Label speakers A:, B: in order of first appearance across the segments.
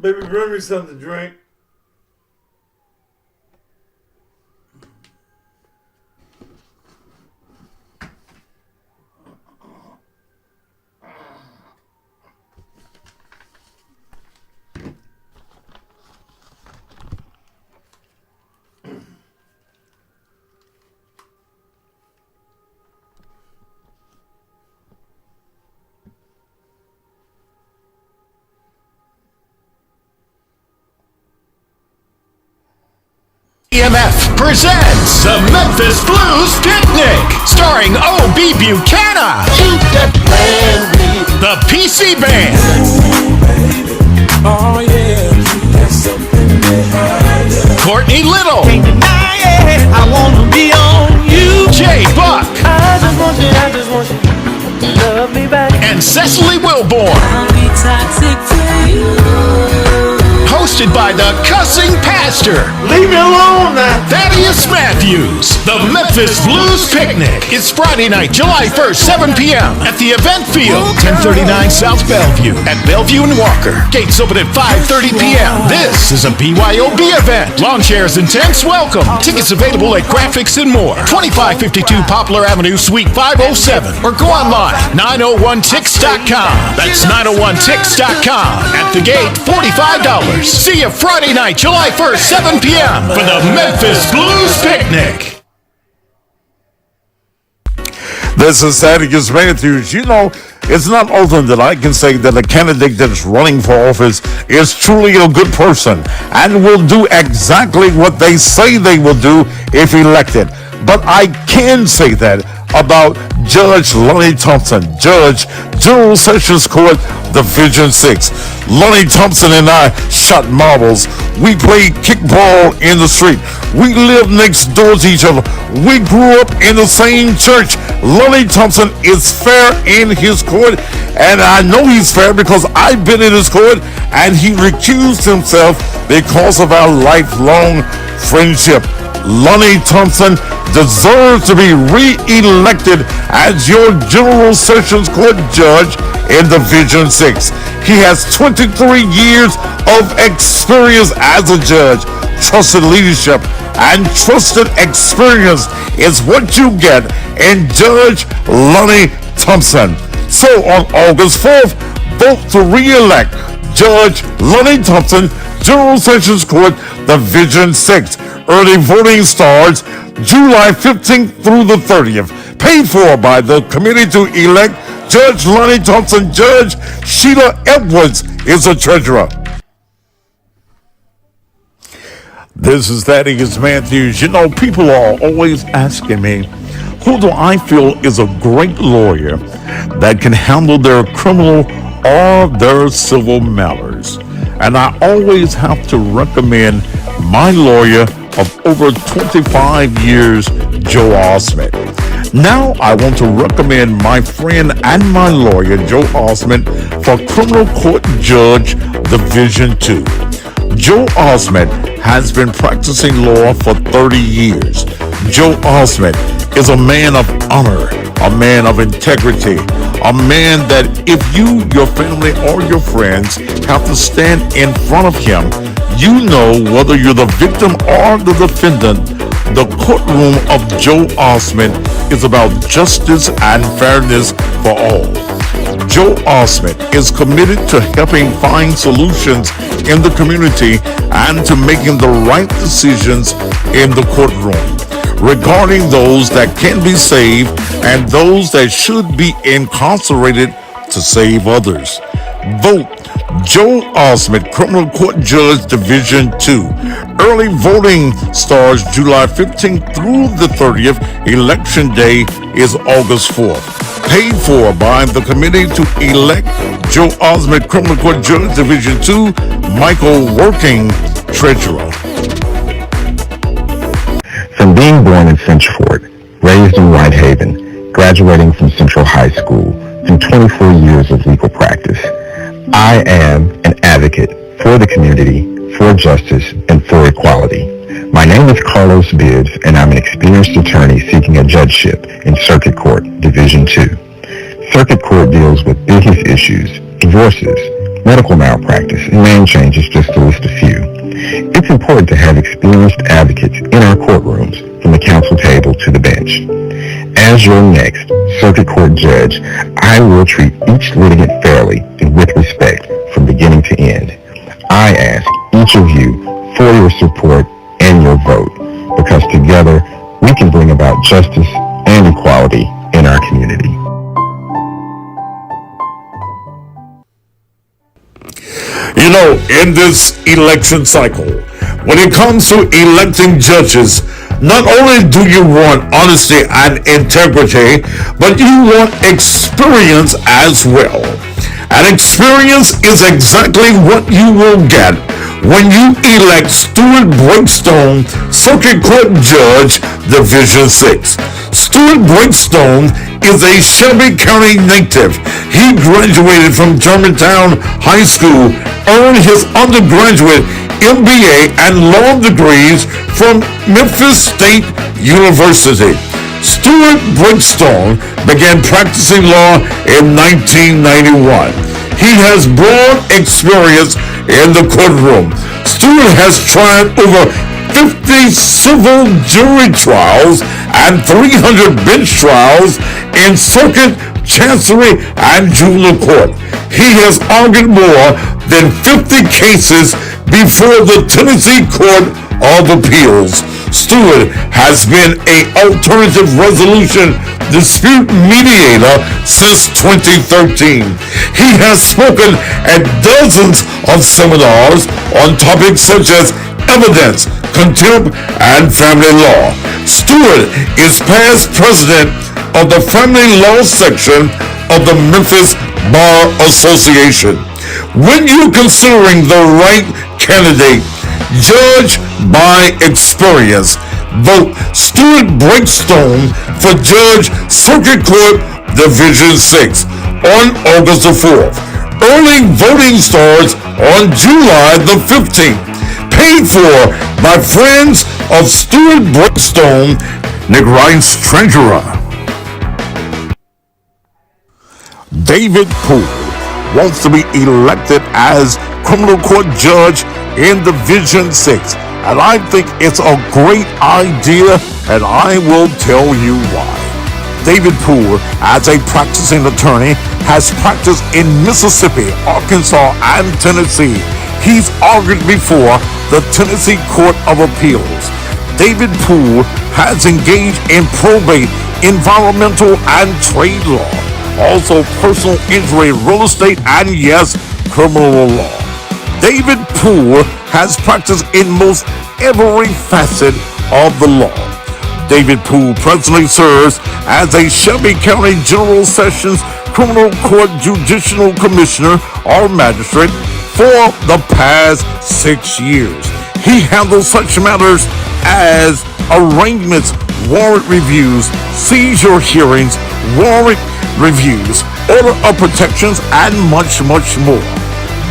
A: Baby, bring me something to drink.
B: EMF presents the Memphis Blues Picnic, starring O.B. Buchanan, the PC Band,
C: Oh yeah,
B: Courtney Little,
C: can't deny it. I wanna be on you.
B: Jay Buck,
C: I just want you, love me back.
B: and Cecily Wilborn.
C: I'll be toxic to you.
B: Hosted by the Cussing Pastor,
A: Leave me alone now.
B: Thaddeus Matthews. The Memphis Blues Picnic is Friday night, July 1st, 7 p.m. at the Event Field, 1039 South Bellevue at Bellevue and Walker. Gates open at 5:30 p.m. This is a BYOB event. Lawn chairs and tents welcome. Tickets available at Graphics and More, 2552 Poplar Avenue, Suite 507. Or go online, 901tix.com. That's 901tix.com. At the gate, $45. See you Friday night, July 1st, 7 p.m. for the Memphis Blues Picnic.
D: This is Thaddeus Matthews. You know, it's not often that I can say that a candidate that's running for office is truly a good person and will do exactly what they say they will do if elected. But I can say that about Judge Lonnie Thompson, Judge, General Sessions Court, Division 6. Lonnie Thompson and I shot marbles. We played kickball in the street. We lived next door to each other. We grew up in the same church. Lonnie Thompson is fair in his court, and I know he's fair because I've been in his court, and he recused himself because of our lifelong friendship. Lonnie Thompson deserves to be re-elected as your General Sessions Court judge in Division 6. He has 23 years of experience as a judge. Trusted leadership and trusted experience is what you get in Judge Lonnie Thompson. So on August 4th, vote to re-elect Judge Lonnie Thompson, General Sessions Court, Division 6. Early voting starts July 15th through the 30th. Paid for by the committee to elect Judge Lonnie Thompson. Judge Sheila Edwards is the treasurer. This is Thaddeus Matthews. You know, people are always asking me, who do I feel is a great lawyer that can handle their criminal or their civil matters? And I always have to recommend my lawyer of over 25 years, Joe Osment. Now I want to recommend my friend and my lawyer, Joe Osment, for Criminal Court Judge Division 2. Joe Osment has been practicing law for 30 years. Joe Osment is a man of honor, a man of integrity, a man that if you, your family, or your friends have to stand in front of him, you know whether you're the victim or the defendant, the courtroom of Joe Osment is about justice and fairness for all. Joe Osment is committed to helping find solutions in the community and to making the right decisions in the courtroom regarding those that can be saved and those that should be incarcerated to save others. Vote Joe Osment, Criminal Court Judge Division 2. Early voting starts July 15th through the 30th. Election day is August 4th. Paid for by the committee to elect Joe Osment, Criminal Court Judge Division 2, Michael Working, Treasurer.
E: From being born in Finchford, raised in Whitehaven, graduating from Central High School, through 24 years of legal practice, I am an advocate for the community, for justice, and for equality. My name is Carlos Bibbs, and I'm an experienced attorney seeking a judgeship in Circuit Court, Division 2. Circuit Court deals with business issues, divorces, medical malpractice, and name changes, just to list a few. It's important to have experienced advocates in our courtrooms, from the counsel table to the bench. As your next circuit court judge, I will treat each litigant fairly and with respect from beginning to end. I ask each of you for your support and your vote, because together we can bring about justice and equality in our community.
D: You know, in this election cycle, when it comes to electing judges, not only do you want honesty and integrity, but you want experience as well. And experience is exactly what you will get when you elect Stuart Breakstone, Circuit Court Judge, Division 6. Stuart Breakstone is a Shelby County native. He graduated from Germantown High School, earned his undergraduate MBA and law degrees from Memphis State University. Stuart Breakstone began practicing law in 1991. He has broad experience in the courtroom. Stuart has tried over 50 civil jury trials and 300 bench trials in circuit, chancery, and juvenile court. He has argued more than 50 cases before the Tennessee Court of Appeals. Stuart has been an alternative resolution dispute mediator since 2013. He has spoken at dozens of seminars on topics such as evidence, contempt, and family law. Stuart is past president of the family law section of the Memphis Bar Association. When you're considering the right candidate, judge by experience. Vote Stuart Breakstone for Judge, Circuit Court, Division 6 on August the 4th. Early voting starts on July the 15th. Paid for by friends of Stuart Breakstone, Nick Rice, Treasurer. David Poole wants to be elected as criminal court judge in Division 6. And I think it's a great idea, and I will tell you why. David Poole, as a practicing attorney, has practiced in Mississippi, Arkansas, and Tennessee. He's argued before the Tennessee Court of Appeals. David Poole has engaged in probate, environmental, and trade law, also personal injury, real estate, and yes, criminal law. David Poole has practiced in most every facet of the law. David Poole presently serves as a Shelby County General Sessions Criminal Court Judicial Commissioner or Magistrate for the past 6 years. He handles such matters as arraignments, warrant reviews, seizure hearings, warrant reviews, order of protections, and much, much more.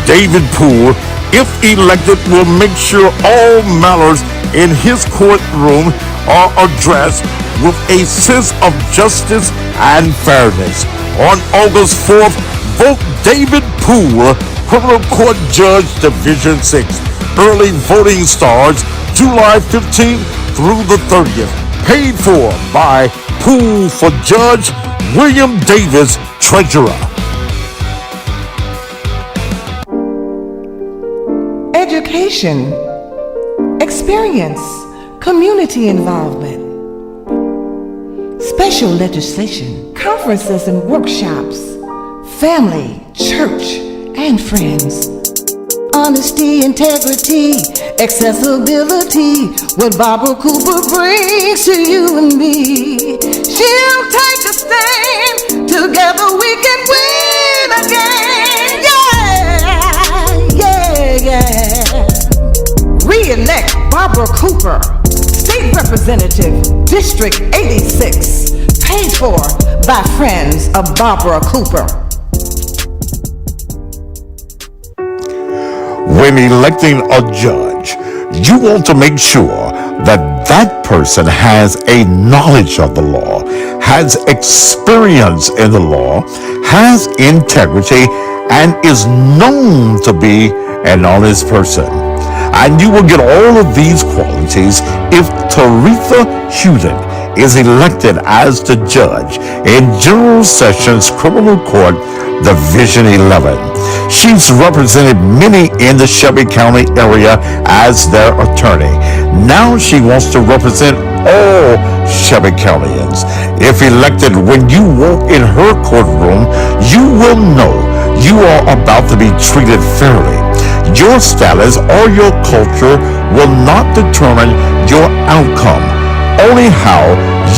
D: David Poole, if elected, will make sure all matters in his courtroom are addressed with a sense of justice and fairness. On August 4th, vote David Poole, Criminal Court Judge, Division 6. Early voting starts July 15th through the 30th. Paid for by Poole for Judge, William Davis, Treasurer.
F: Education, experience, community involvement, special legislation, conferences and workshops, family, church, and friends. Honesty, integrity, accessibility, what Barbara Cooper brings to you and me. She'll take a stand, together we can win again. Yeah. Re-elect Barbara Cooper, State Representative, District 86, paid for by friends of Barbara Cooper.
D: When electing a judge, you want to make sure that that person has a knowledge of the law, has experience in the law, has integrity, and is known to be an honest person. And you will get all of these qualities if Taretha Hewlett is elected as the judge in General Sessions Criminal Court Division 11. She's represented many in the Shelby County area as their attorney. Now she wants to represent all Shelby Countyans. If elected, when you walk in her courtroom, you will know you are about to be treated fairly. Your status or your culture will not determine your outcome. Only how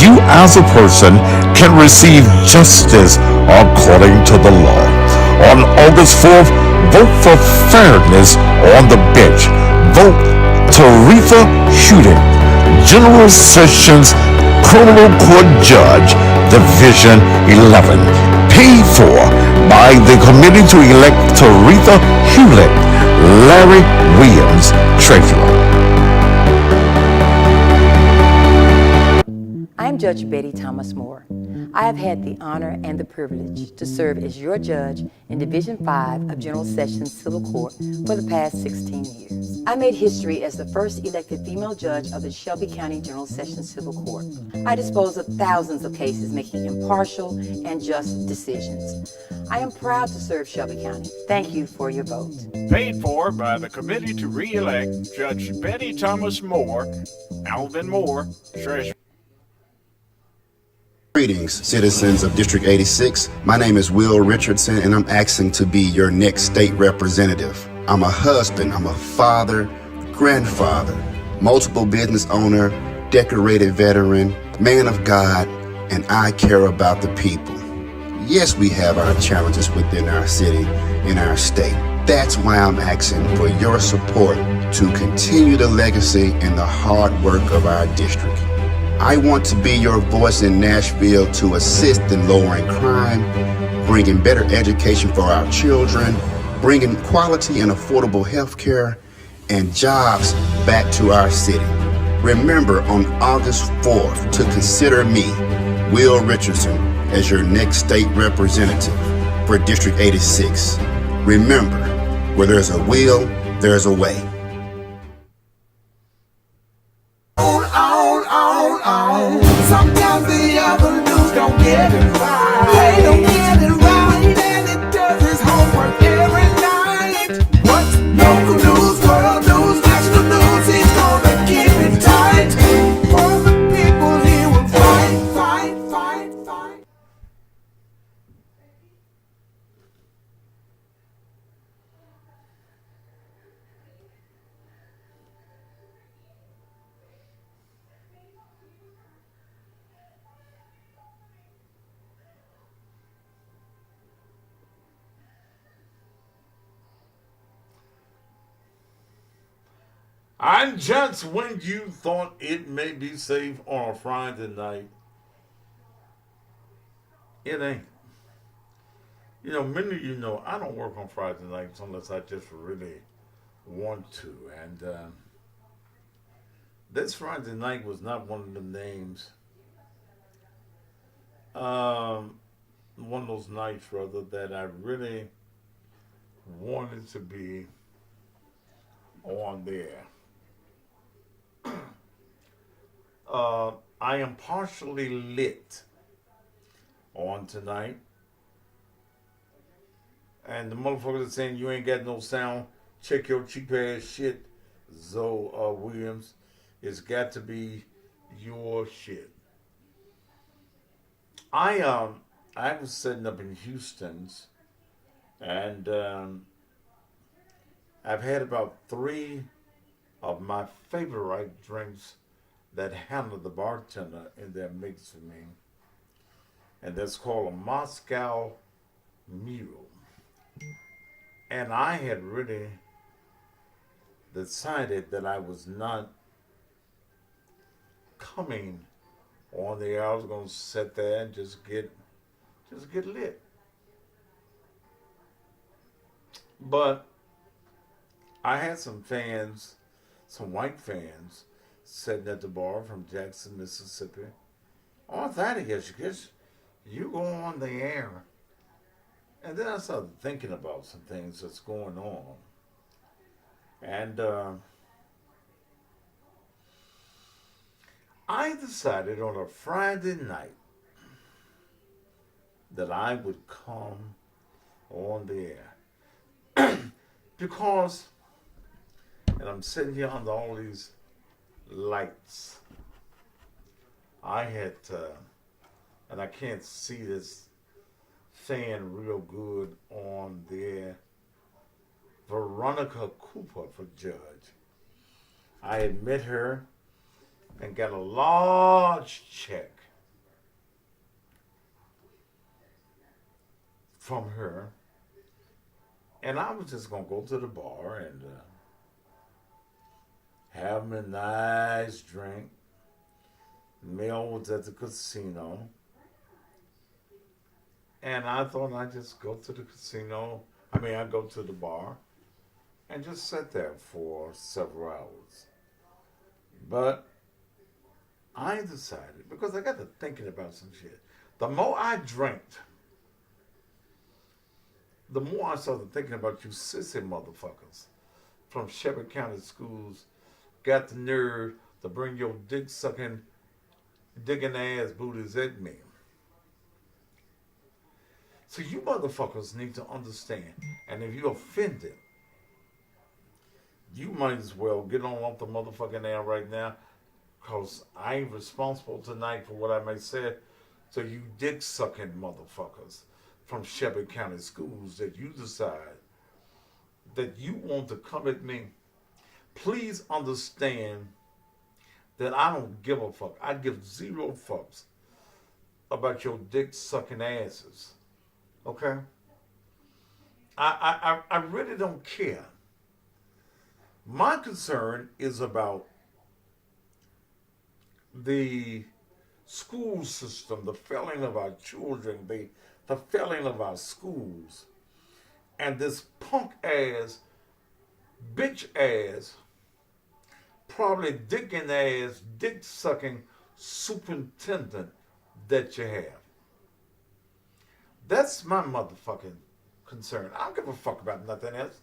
D: you as a person can receive justice according to the law. On August 4th, vote for fairness on the bench. Vote Taretha Hewlett, General Sessions Criminal Court Judge, Division 11. Paid for by the committee to elect Taretha Hewlett, Larry Williams, Treasurer.
G: I'm Judge Betty Thomas Moore. I have had the honor and the privilege to serve as your judge in Division 5 of General Sessions Civil Court for the past 16 years. I made history as the first elected female judge of the Shelby County General Sessions Civil Court. I disposed of thousands of cases making impartial and just decisions. I am proud to serve Shelby County. Thank you for your vote.
H: Paid for by the committee to re-elect Judge Betty Thomas Moore, Alvin Moore, Treasurer.
I: Greetings, citizens of District 86. My name is Will Richardson, and I'm asking to be your next state representative. I'm a husband, I'm a father, grandfather, multiple business owner, decorated veteran, man of God, and I care about the people. Yes, we have our challenges within our city, in our state. That's why I'm asking for your support to continue the legacy and the hard work of our district. I want to be your voice in Nashville to assist in lowering crime, bringing better education for our children, bringing quality and affordable health care and jobs back to our city. Remember on August 4th to consider me, Will Richardson, as your next state representative for District 86. Remember, where there's a will, there's a way.
J: Sometimes the avenues don't get it right. They don't get it right, and it does his homework every night. What's local news, world news, national news? He's gonna keep it tight. For the people, he will fight, fight, fight, fight.
A: And just when you thought it may be safe on a Friday night, it ain't. You know, many of you know I don't work on Friday nights unless I just really want to. And this Friday night was not one of the names. One of those nights, rather, that I really wanted to be on there. I am partially lit on tonight. And the motherfuckers are saying you ain't got no sound. Check your cheap ass shit, Zoe Williams. It's got to be your shit. I was sitting up in Houston's, and I've had about 3 of my favorite drinks that Hannah, the bartender, in there makes for me. And that's called a Moscow Mule. And I had really decided that I was not coming on the air. I was going to sit there and just get lit. But I had some fans, some white fans, sitting at the bar from Jackson, Mississippi. Oh, Thaddeus, you go on the air And then I started thinking about some things that's going on. And I decided on a Friday night that I would come on the air. Because, and I'm sitting here under all these lights, I had, and I can't see this saying real good on the air, Veronica Cooper for judge. I had met her and got a large check from her, and I was just gonna go to the bar and have me a nice drink. Mel was at the casino, and I thought I'd just go to the casino. I'd go to the bar and just sit there for several hours. But I decided, because I got to thinking about some shit, the more I drank, the more I started thinking about you sissy motherfuckers from Shepherd County schools got the nerve to bring your dick-sucking, digging ass booties at me. So you motherfuckers need to understand, and if you're offended, you might as well get on off the motherfucking air right now, because I ain't responsible tonight for what I may say. So you dick-sucking motherfuckers from Shepherd County schools that you decide that you want to come at me, please understand that I don't give a fuck. I give zero fucks about your dick-sucking asses. Okay? I really don't care. My concern is about the school system, the failing of our children, the failing of our schools, and this punk ass, bitch ass, probably dicking ass, dick sucking superintendent that you have. That's my motherfucking concern. I don't give a fuck about nothing else.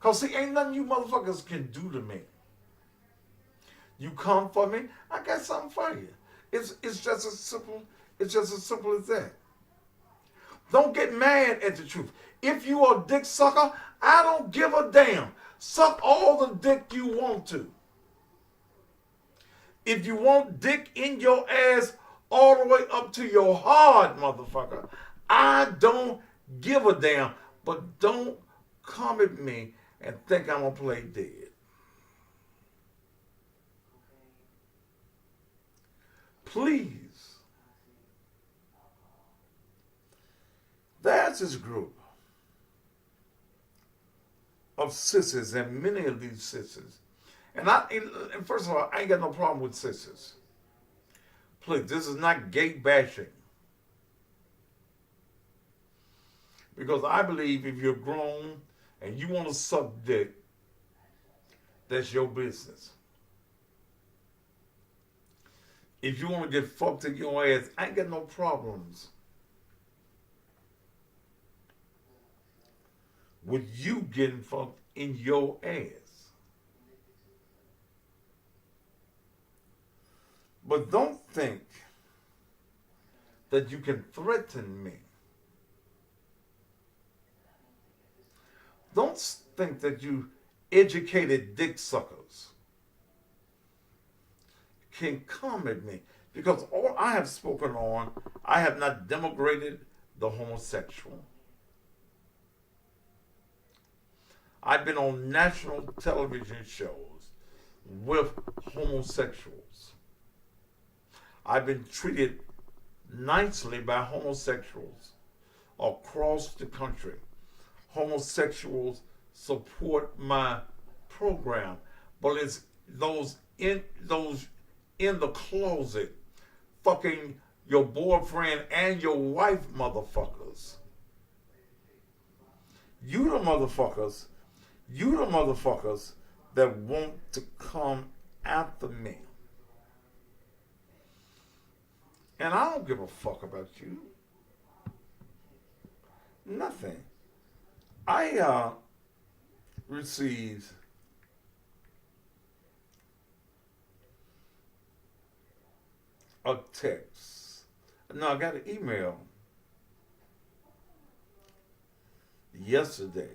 A: Cause see, ain't nothing you motherfuckers can do to me. You come for me, I got something for you. It's just as simple as that. Don't get mad at the truth. If you are a dick sucker, I don't give a damn. Suck all the dick you want to. If you want dick in your ass all the way up to your heart, motherfucker, I don't give a damn. But don't come at me and think I'm gonna play dead. Please. There's this group of sissies, and many of these sissies. And first of all, I ain't got no problem with sissies. Please, this is not gay bashing. Because I believe if you're grown and you want to suck dick, that's your business. If you want to get fucked in your ass, I ain't got no problems with you getting fucked in your ass. But don't think that you can threaten me. Don't think that you educated dick suckers can come at me, because all I have spoken on, I have not denigrated the homosexual. I've been on national television shows with homosexuals. I've been treated nicely by homosexuals across the country. Homosexuals support my program, but it's those in the closet fucking your boyfriend and your wife motherfuckers. You the motherfuckers that want to come after me. And I don't give a fuck about you. Nothing. I received a text. No, I got an email yesterday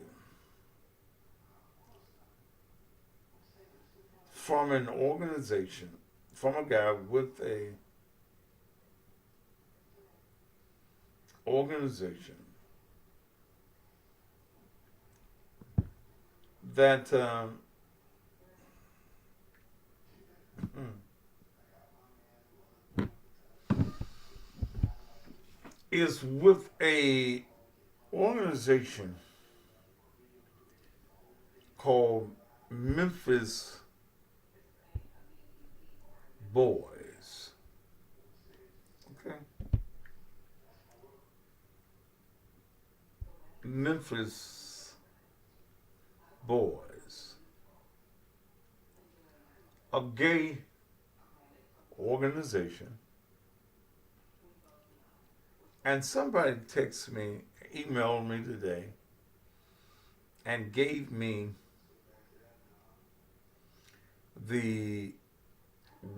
A: from an organization, from a guy with a organization that is with a organization called Memphis Boys. Okay. Memphis Boys. A gay organization. And somebody texted me, emailed me today, and gave me the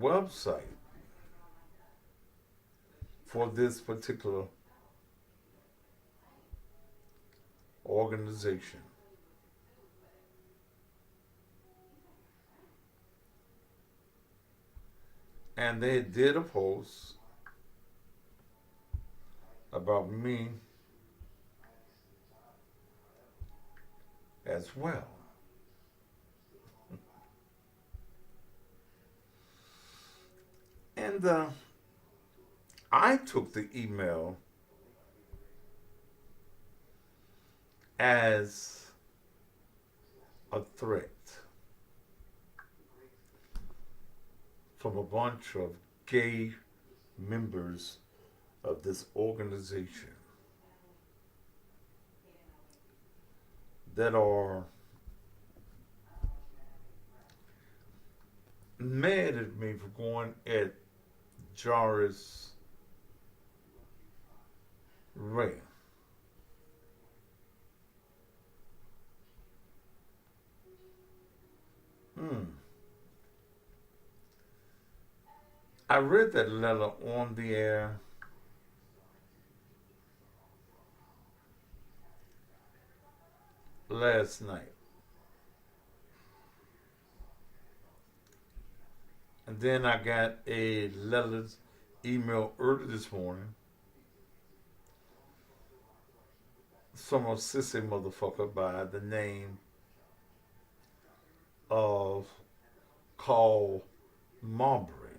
A: website for this particular organization. And they did a post about me as well. And I took the email as a threat from a bunch of gay members of this organization that are mad at me for going at Jarvis Ray. I read that letter on the air. Last night. And then I got a letter, email early this morning from a sissy motherfucker by the name of called Marbury.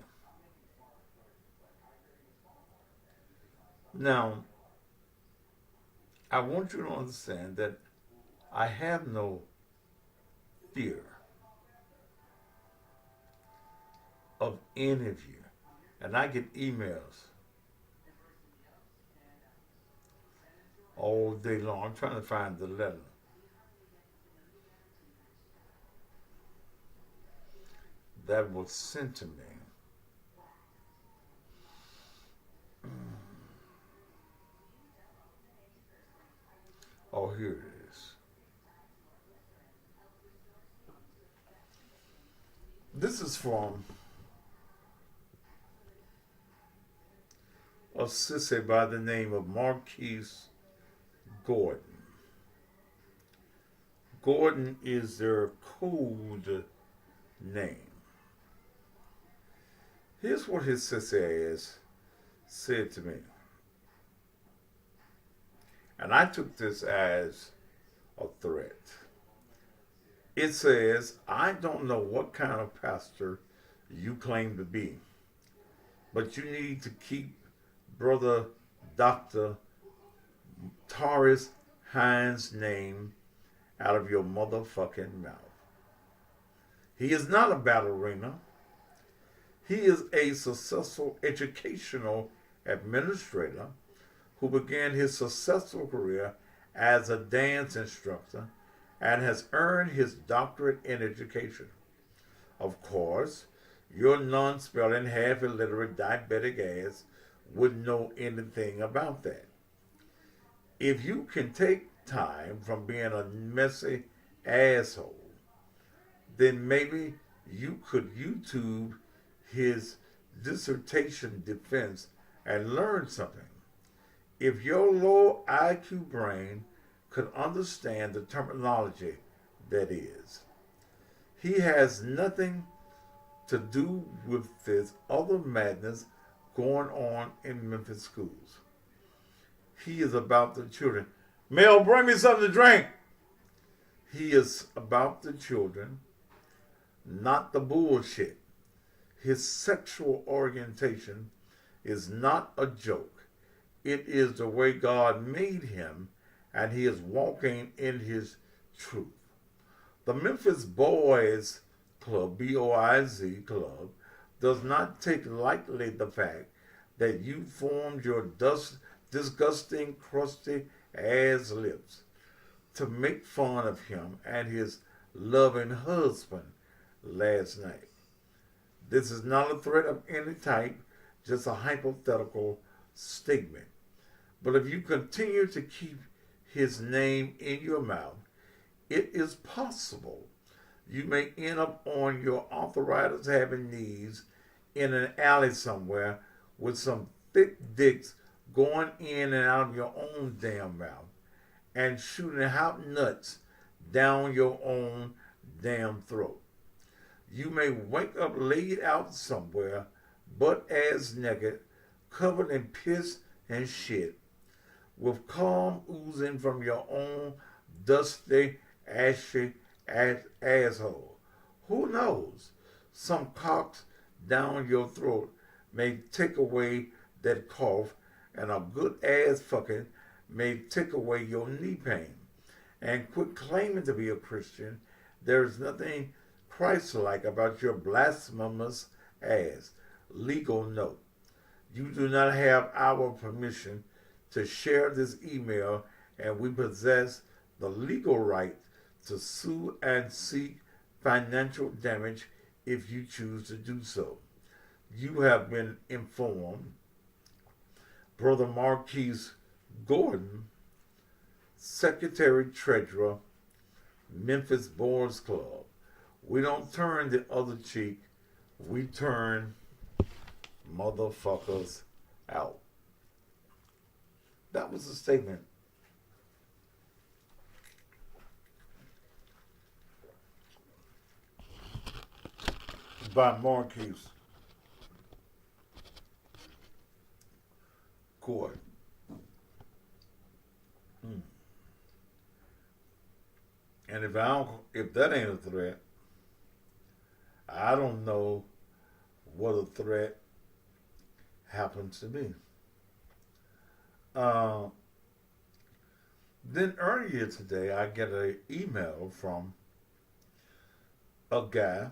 A: Now, I want you to understand that I have no fear of any of you. And I get emails all day long. I'm trying to find the letter. That was sent to me. Oh, here it is. This is from a sissy by the name of Marquise Gordon. Gordon is their code name. Here's what his sissy ass said to me. And I took this as a threat. It says, I don't know what kind of pastor you claim to be, but you need to keep Brother Dr. Taurus Hines' name out of your motherfucking mouth. He is not a ballerina. He is a successful educational administrator who began his successful career as a dance instructor and has earned his doctorate in education. Of course, your non-spelling, half-illiterate, diabetic ass wouldn't know anything about that. If you can take time from being a messy asshole, then maybe you could YouTube his dissertation defense and learn something. If your low IQ brain could understand the terminology that is, he has nothing to do with this other madness going on in Memphis schools. He is about the children. Mel, bring me something to drink. He is about the children, not the bullshit. His sexual orientation is not a joke. It is the way God made him, and he is walking in his truth. The Memphis Boys Club, B-O-I-Z Club, does not take lightly the fact that you formed your disgusting, crusty ass lips to make fun of him and his loving husband last night. This is not a threat of any type, just a hypothetical statement. But if you continue to keep his name in your mouth, it is possible you may end up on your arthritis having knees in an alley somewhere with some thick dicks going in and out of your own damn mouth and shooting hot nuts down your own damn throat. You may wake up laid out somewhere, butt ass naked, covered in piss and shit, with calm oozing from your own dusty, ashy asshole. Who knows? Some cocks down your throat may take away that cough, and a good ass fucking may take away your knee pain. And quit claiming to be a Christian. There is nothing Christ-like about your blasphemous ass. Legal note. You do not have our permission to share this email, and we possess the legal right to sue and seek financial damage if you choose to do so. You have been informed. Brother Marquise Gordon, Secretary Treasurer, Memphis Boys Club. We don't turn the other cheek, we turn motherfuckers out. That was a statement by Marquise Gordon. And if that ain't a threat, I don't know what a threat happens to be. Then earlier today, I get an email from a guy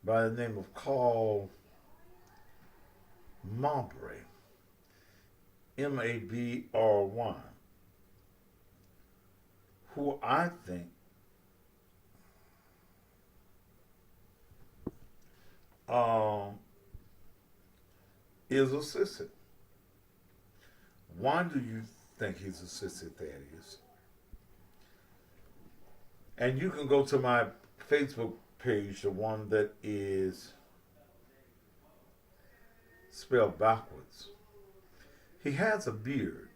A: by the name of Carl Mabry, M-A-B-R-Y, who I think is a sissy. Why do you think he's a sissy, Thaddeus? And you can go to my Facebook page, the one that is spelled backwards. He has a beard,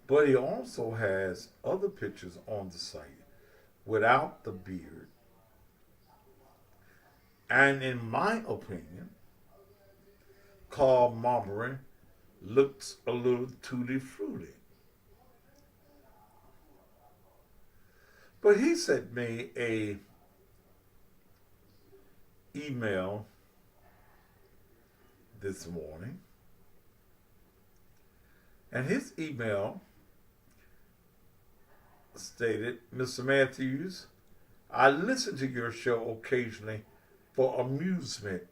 A: but he also has other pictures on the site without the beard. And in my opinion, Carl Marbury looks a little tutti-frutti. But he sent me a email this morning. And his email stated, Mr. Matthews, I listen to your show occasionally for amusement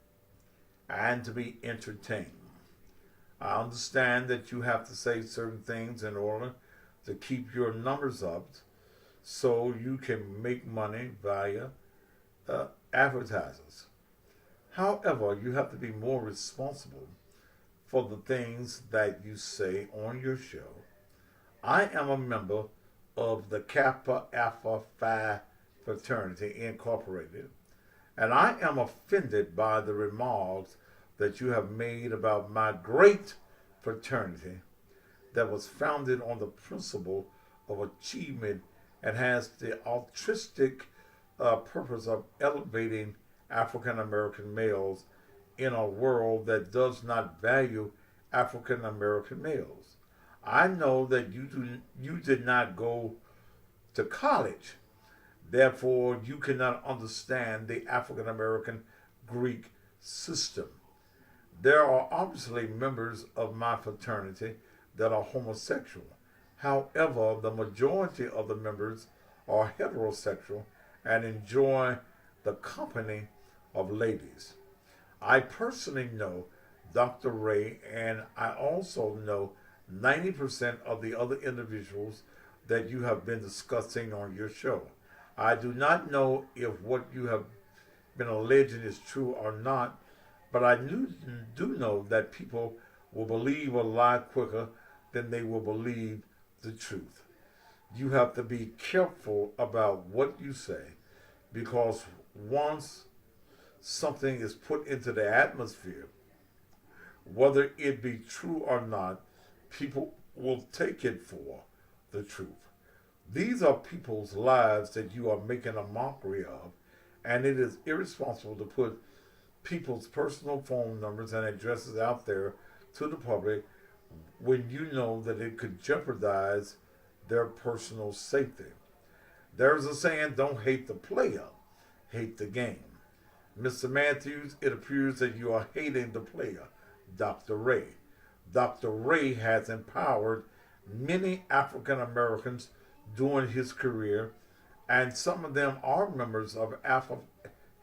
A: and to be entertained. I understand that you have to say certain things in order to keep your numbers up so you can make money via advertisers. However, you have to be more responsible for the things that you say on your show. I am a member of the Kappa Alpha Phi Fraternity Incorporated, and I am offended by the remarks that you have made about my great fraternity that was founded on the principle of achievement and has the altruistic purpose of elevating African American males in a world that does not value African American males. I know that you did not go to college, therefore you cannot understand the African American Greek system. There are obviously members of my fraternity that are homosexual. However, the majority of the members are heterosexual and enjoy the company of ladies. I personally know Dr. Ray, and I also know 90% of the other individuals that you have been discussing on your show. I do not know if what you have been alleging is true or not, but I do know that people will believe a lie quicker than they will believe the truth. You have to be careful about what you say, because once something is put into the atmosphere, whether it be true or not, people will take it for the truth. These are people's lives that you are making a mockery of, and it is irresponsible to put people's personal phone numbers and addresses out there to the public when you know that it could jeopardize their personal safety. There's a saying, don't hate the player, hate the game. Mr. Matthews, it appears that you are hating the player, Dr. Ray. Dr. Ray has empowered many African Americans during his career, and some of them are members of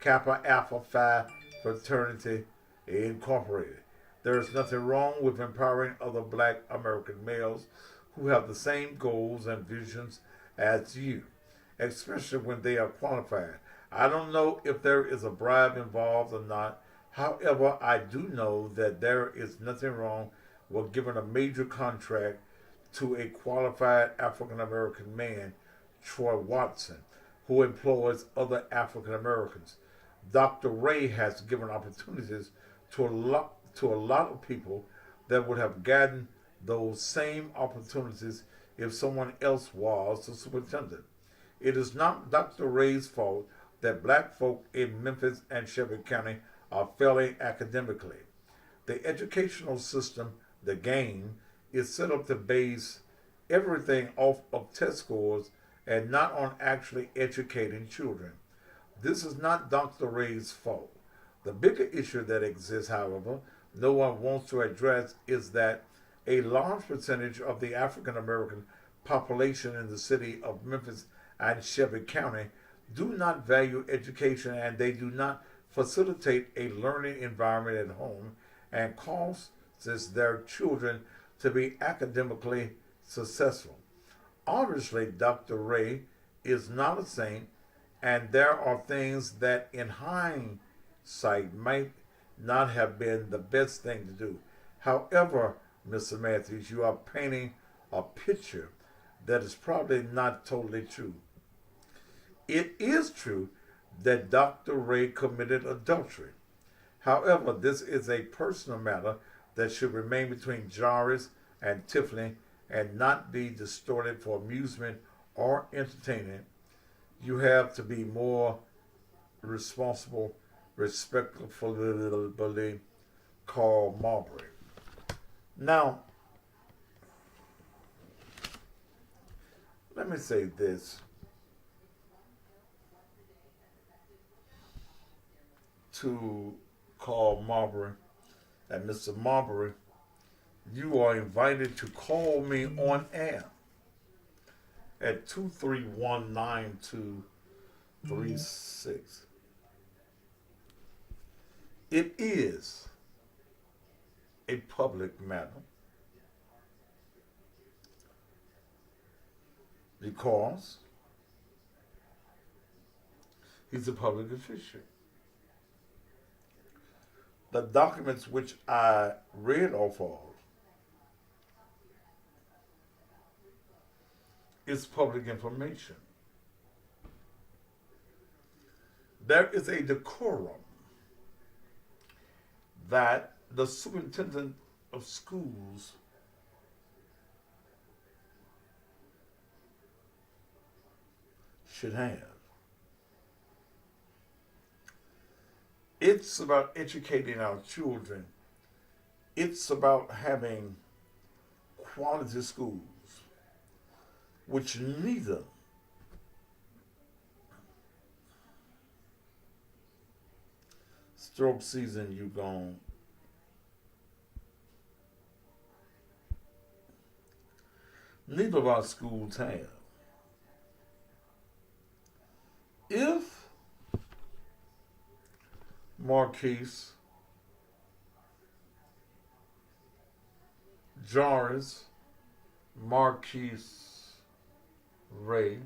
A: Kappa Alpha Phi Fraternity Incorporated. There is nothing wrong with empowering other black American males who have the same goals and visions as you, especially when they are qualified. I don't know if there is a bribe involved or not. However, I do know that there is nothing wrong with giving a major contract to a qualified African American man, Troy Watson, who employs other African Americans. Dr. Ray has given opportunities to a lot of people that would have gotten those same opportunities if someone else was the superintendent. It is not Dr. Ray's fault that black folk in Memphis and Shelby County are failing academically. The educational system, the game, is set up to base everything off of test scores and not on actually educating children. This is not Dr. Ray's fault. The bigger issue that exists, however, no one wants to address is that a large percentage of the African American population in the city of Memphis and Shelby County do not value education, and they do not facilitate a learning environment at home and causes their children to be academically successful. Obviously, Dr. Ray is not a saint, and there are things that in hindsight might not have been the best thing to do. However, Mr. Matthews, you are painting a picture that is probably not totally true. It is true that Dr. Ray committed adultery. However, this is a personal matter that should remain between Jarvis and Tiffany and not be distorted for amusement or entertainment. You have to be more responsible, respectfully called Marbury. Now, let me say this. To call Marbury, and Mr. Marbury, you are invited to call me on air at 231-9236. It is a public matter because he's a public official. the documents which I read off of is public information. There is a decorum that the superintendent of schools should have. It's about educating our children. It's about having quality schools, which neither stroke season you gone. Neither of our schools have. If Marquise, Jarvis, Marquise Ray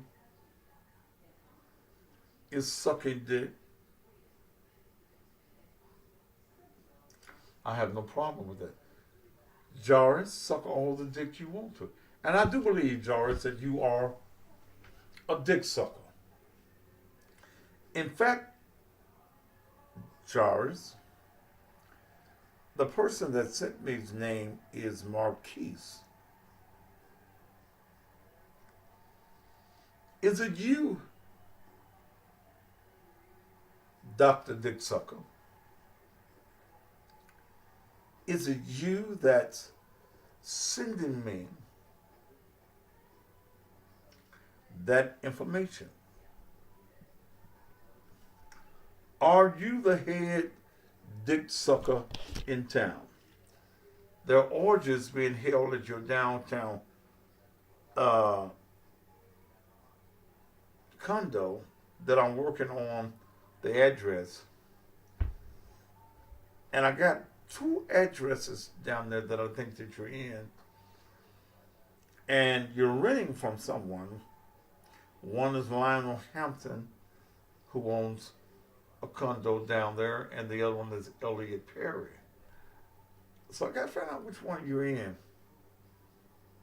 A: is sucking dick, I have no problem with that. Jarvis, suck all the dick you want to. And I do believe, Jarvis, that you are a dick sucker. In fact, Jarvis, the person that sent me his name is Marquise. Is it you, Dr. Dick Sucker? Is it you that's sending me that information? Are you the head dick sucker in town? There are orgies being held at your downtown condo that I'm working on the address. And I got 2 addresses down there that I think that you're in. And you're renting from someone. One is Lionel Hampton, who owns a condo down there, and the other one is Elliot Perry. So I got to find out which one you're in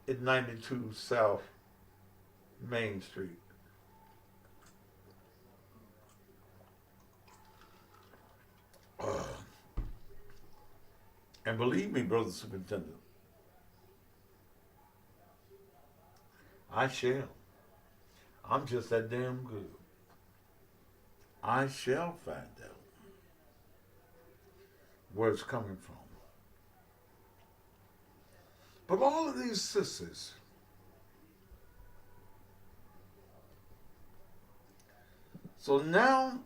A: at 92 South Main Street. And believe me, Brother Superintendent, I shall. I'm just that damn good. I shall find out where it's coming from. But all of these sissies so now,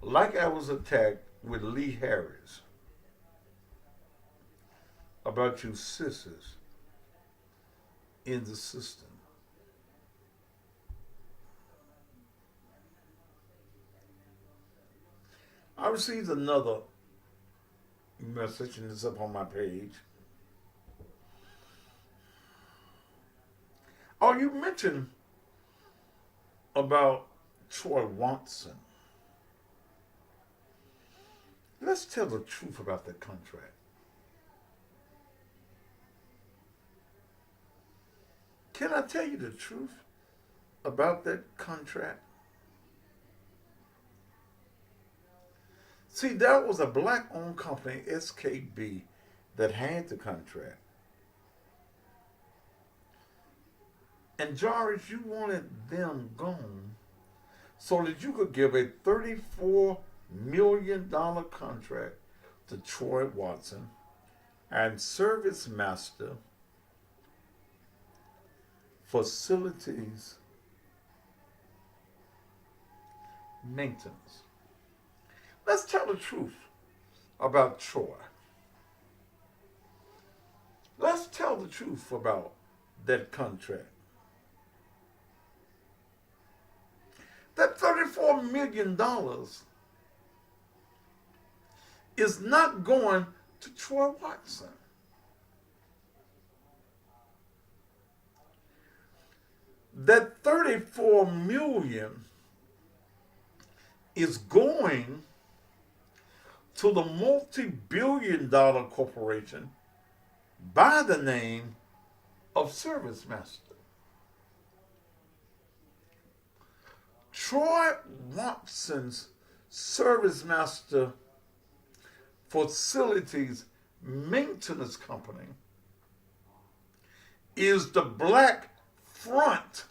A: like I was attacked with Lee Harris about you sissies in the system, I received another message, and it's up on my page. Oh, you mentioned about Troy Watson. Let's tell the truth about that contract. Can I tell you the truth about that contract? See, that was a black-owned company, SKB, that had the contract. And Jarvis, you wanted them gone so that you could give a $34 million contract to Troy Watson and Service Master Facilities Maintenance. Let's tell the truth about Troy. Let's tell the truth about that contract. That $34 million is not going to Troy Watson. That $34 million is going to the multi-billion-dollar corporation by the name of ServiceMaster. Troy Watson's ServiceMaster Facilities Maintenance Company is the black front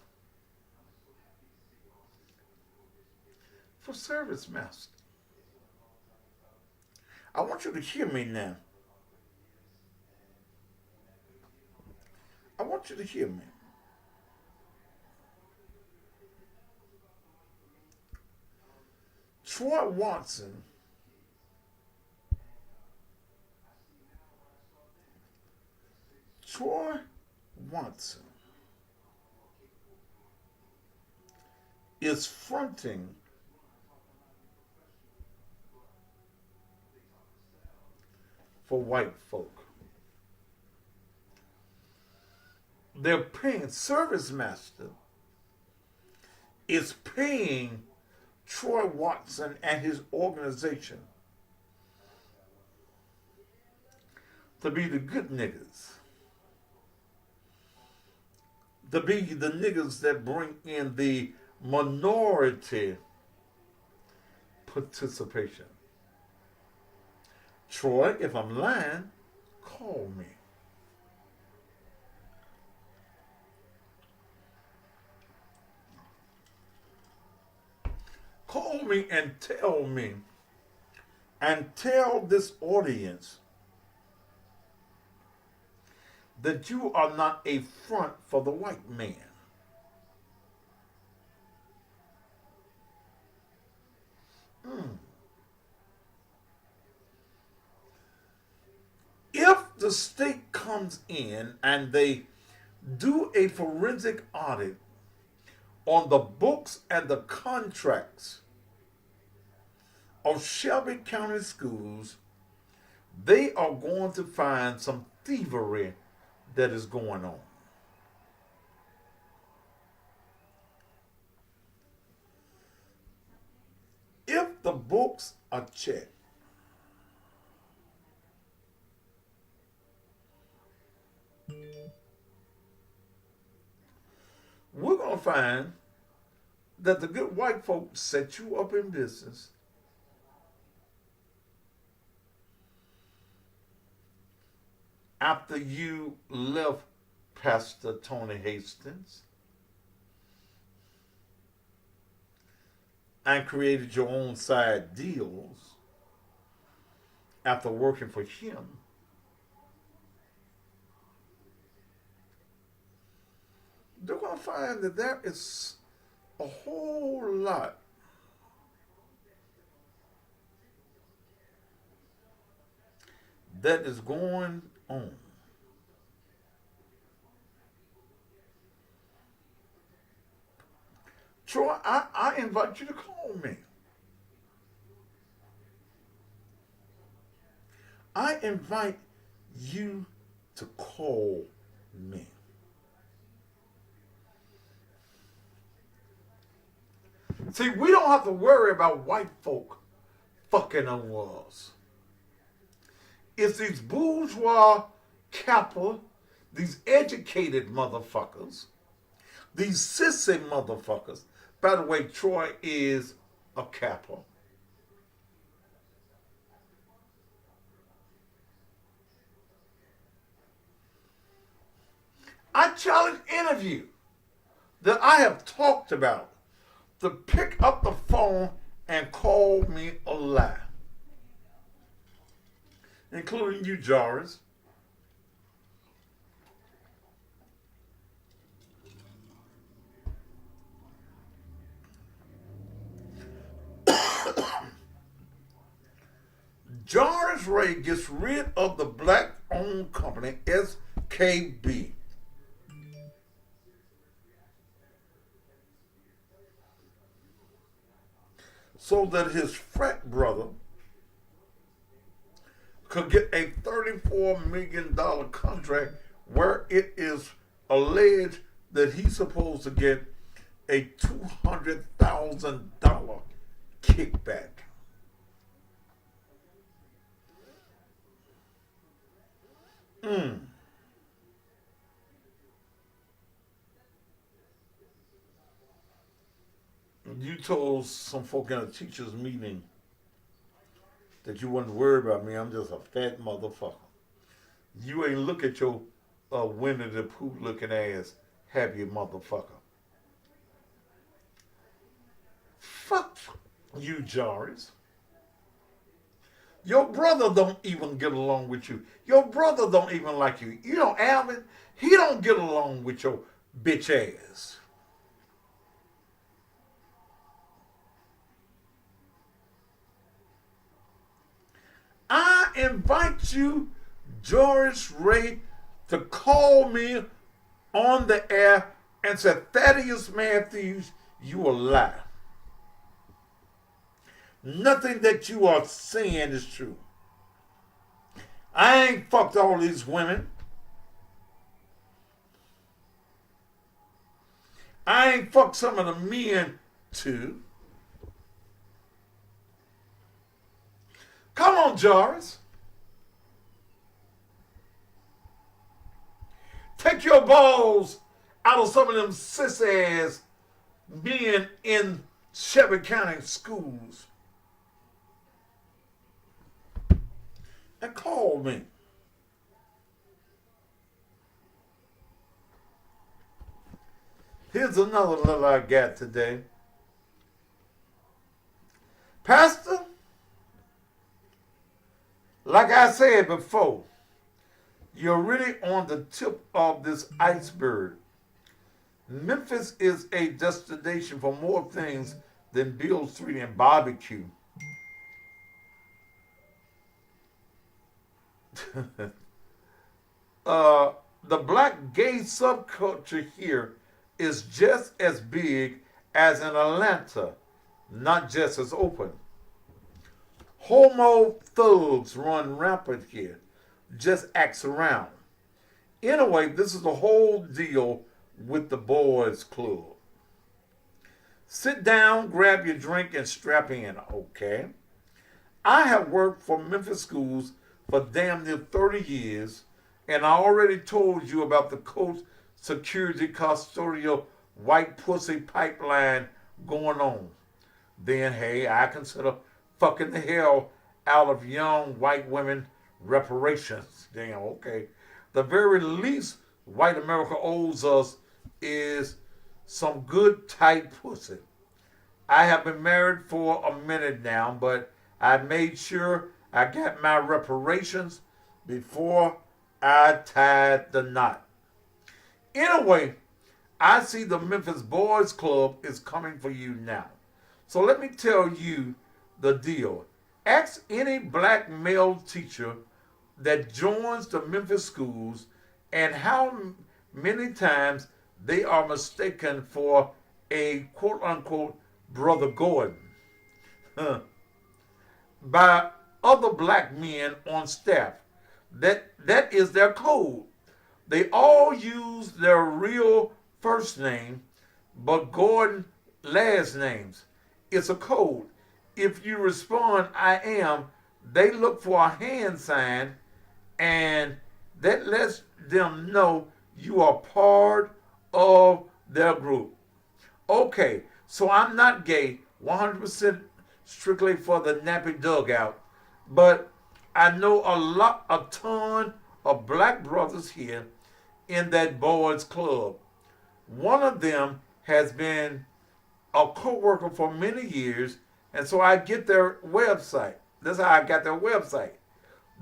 A: for ServiceMaster. I want you to hear me now. I want you to hear me. Troy Watson is fronting for white folk. They're paying, ServiceMaster is paying Troy Watson and his organization to be the good niggas. To be the niggas that bring in the minority participation. Troy, if I'm lying, call me. Call me and tell this audience that you are not a front for the white man. If the state comes in and they do a forensic audit on the books and the contracts of Shelby County schools, they are going to find some thievery that is going on. If the books are checked, we're going to find that the good white folks set you up in business after you left Pastor Tony Hastings and created your own side deals after working for him. They're going to find that there is a whole lot that is going on. Troy, I invite you to call me. I invite you to call me. See, we don't have to worry about white folk fucking on us. It's these bourgeois kappa, these educated motherfuckers, these sissy motherfuckers. By the way, Troy is a kappa. I challenge any of you that I have talked about to pick up the phone and call me a lie. Including you, Jarvis. Jarvis Ray gets rid of the black-owned company, SKB. So that his frat brother could get a $34 million contract where it is alleged that he's supposed to get a $200,000 kickback. You told some folk in a teacher's meeting that you wouldn't worry about me. I'm just a fat motherfucker. You ain't look at your Winnie the Pooh looking ass, happy motherfucker. Fuck you, Jarvis. Your brother don't even get along with you. Your brother don't even like you. You know, Alvin, he don't get along with your bitch ass. I invite you, George Ray, to call me on the air and say, Thaddeus Matthews, you a lie. Nothing that you are saying is true. I ain't fucked all these women. I ain't fucked some of the men too. Come on, Jarvis. Take your balls out of some of them sissies being in Shelby County schools and call me. Here's another little I got today. Pastor, like I said before, you're really on the tip of this iceberg. Memphis is a destination for more things than Bill Street and barbecue. The black gay subculture here is just as big as in Atlanta, not just as open. Homo thugs run rampant here. Just acts around. Anyway, this is the whole deal with the boys' club. Sit down, grab your drink, and strap in, okay? I have worked for Memphis schools for damn near 30 years, and I already told you about the coach security custodial white pussy pipeline going on. Then, hey, I consider fucking the hell out of young white women reparations. Damn, okay. The very least white America owes us is some good tight pussy. I have been married for a minute now, but I made sure I got my reparations before I tied the knot. Anyway, I see the Memphis Boys Club is coming for you now. So let me tell you the deal. Ask any black male teacher that joins the Memphis schools and how many times they are mistaken for a quote-unquote Brother Gordon by other black men on staff. That is their code. They all use their real first name, but Gordon last names. It's a code. If you respond, I am, they look for a hand sign, and that lets them know you are part of their group. Okay, so I'm not gay, 100% strictly for the nappy dugout, but I know a ton of black brothers here in that boys club. One of them has been a co-worker for many years, and so I get their website. That's how I got their website.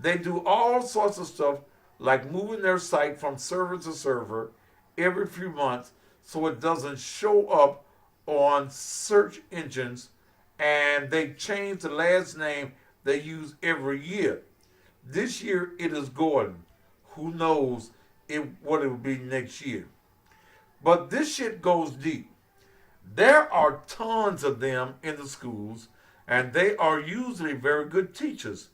A: They do all sorts of stuff like moving their site from server to server every few months so it doesn't show up on search engines, and they change the last name they use every year. This year it is Gordon. Who knows what it will be next year. But this shit goes deep. There are tons of them in the schools, and they are usually very good teachers.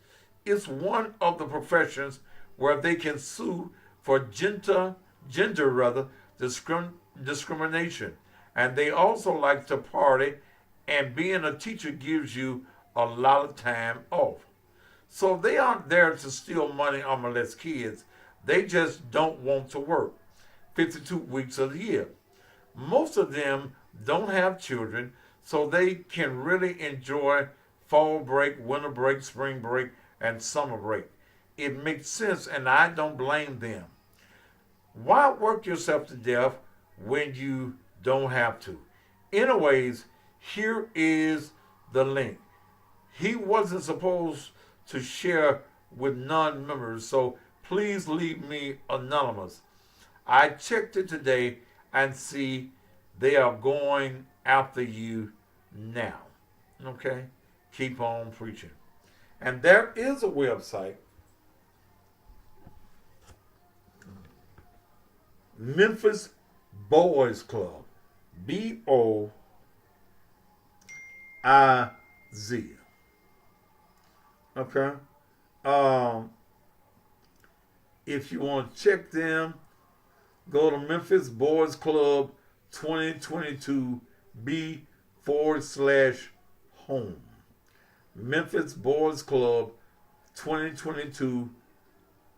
A: It's one of the professions where they can sue for gender discrimination. And they also like to party, and being a teacher gives you a lot of time off. So they aren't there to steal money or molest kids. They just don't want to work 52 weeks of the year. Most of them don't have children, so they can really enjoy fall break, winter break, spring break, and summer break. It makes sense, and I don't blame them. Why work yourself to death when you don't have to? Anyways, here is the link. He wasn't supposed to share with non-members, so please leave me anonymous. I checked it today and see they are going after you now. Okay? Keep on preaching. And there is a website, Memphis Boys Club, BOIZ. Okay? If you want to check them, go to Memphis Boys Club 2022 B/home. Memphis Boys Club 2022,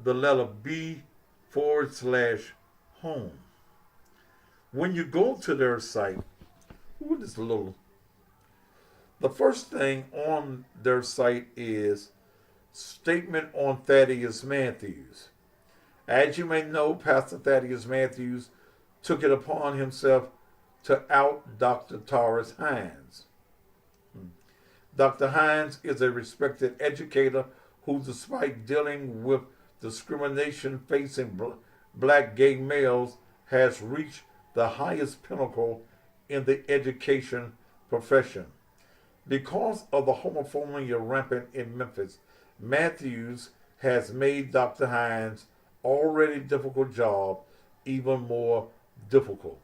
A: the letter B/home. When you go to their site, the first thing on their site is statement on Thaddeus Matthews. As you may know, Pastor Thaddeus Matthews took it upon himself to out Dr. Taurus Hines. Dr. Hines is a respected educator who, despite dealing with discrimination facing black gay males, has reached the highest pinnacle in the education profession. Because of the homophobia rampant in Memphis, Matthews has made Dr. Hines' already difficult job even more difficult.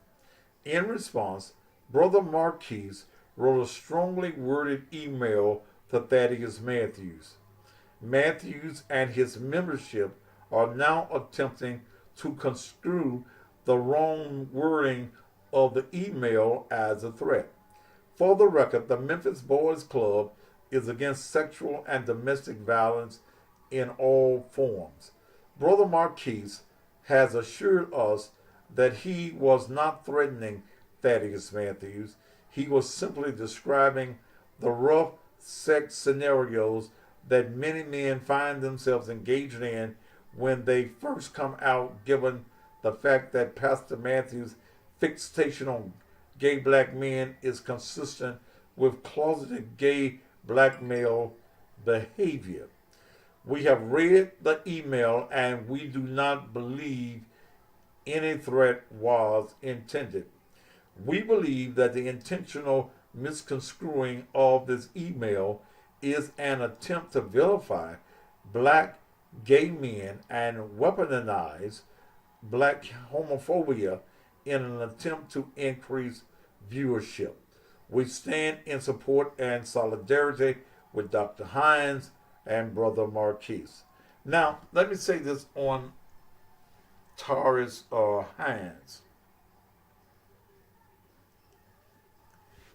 A: In response, Brother Marquise wrote a strongly worded email to Thaddeus Matthews. Matthews and his membership are now attempting to construe the wrong wording of the email as a threat. For the record, the Memphis Boys Club is against sexual and domestic violence in all forms. Brother Marquise has assured us that he was not threatening Thaddeus Matthews. He was simply describing the rough sex scenarios that many men find themselves engaged in when they first come out, given the fact that Pastor Matthews' fixation on gay black men is consistent with closeted gay black male behavior. We have read the email and we do not believe any threat was intended. We believe that the intentional misconstruing of this email is an attempt to vilify black gay men and weaponize black homophobia in an attempt to increase viewership. We stand in support and solidarity with Dr. Hines and Brother Marquise. Now, let me say this on Taurus Hines.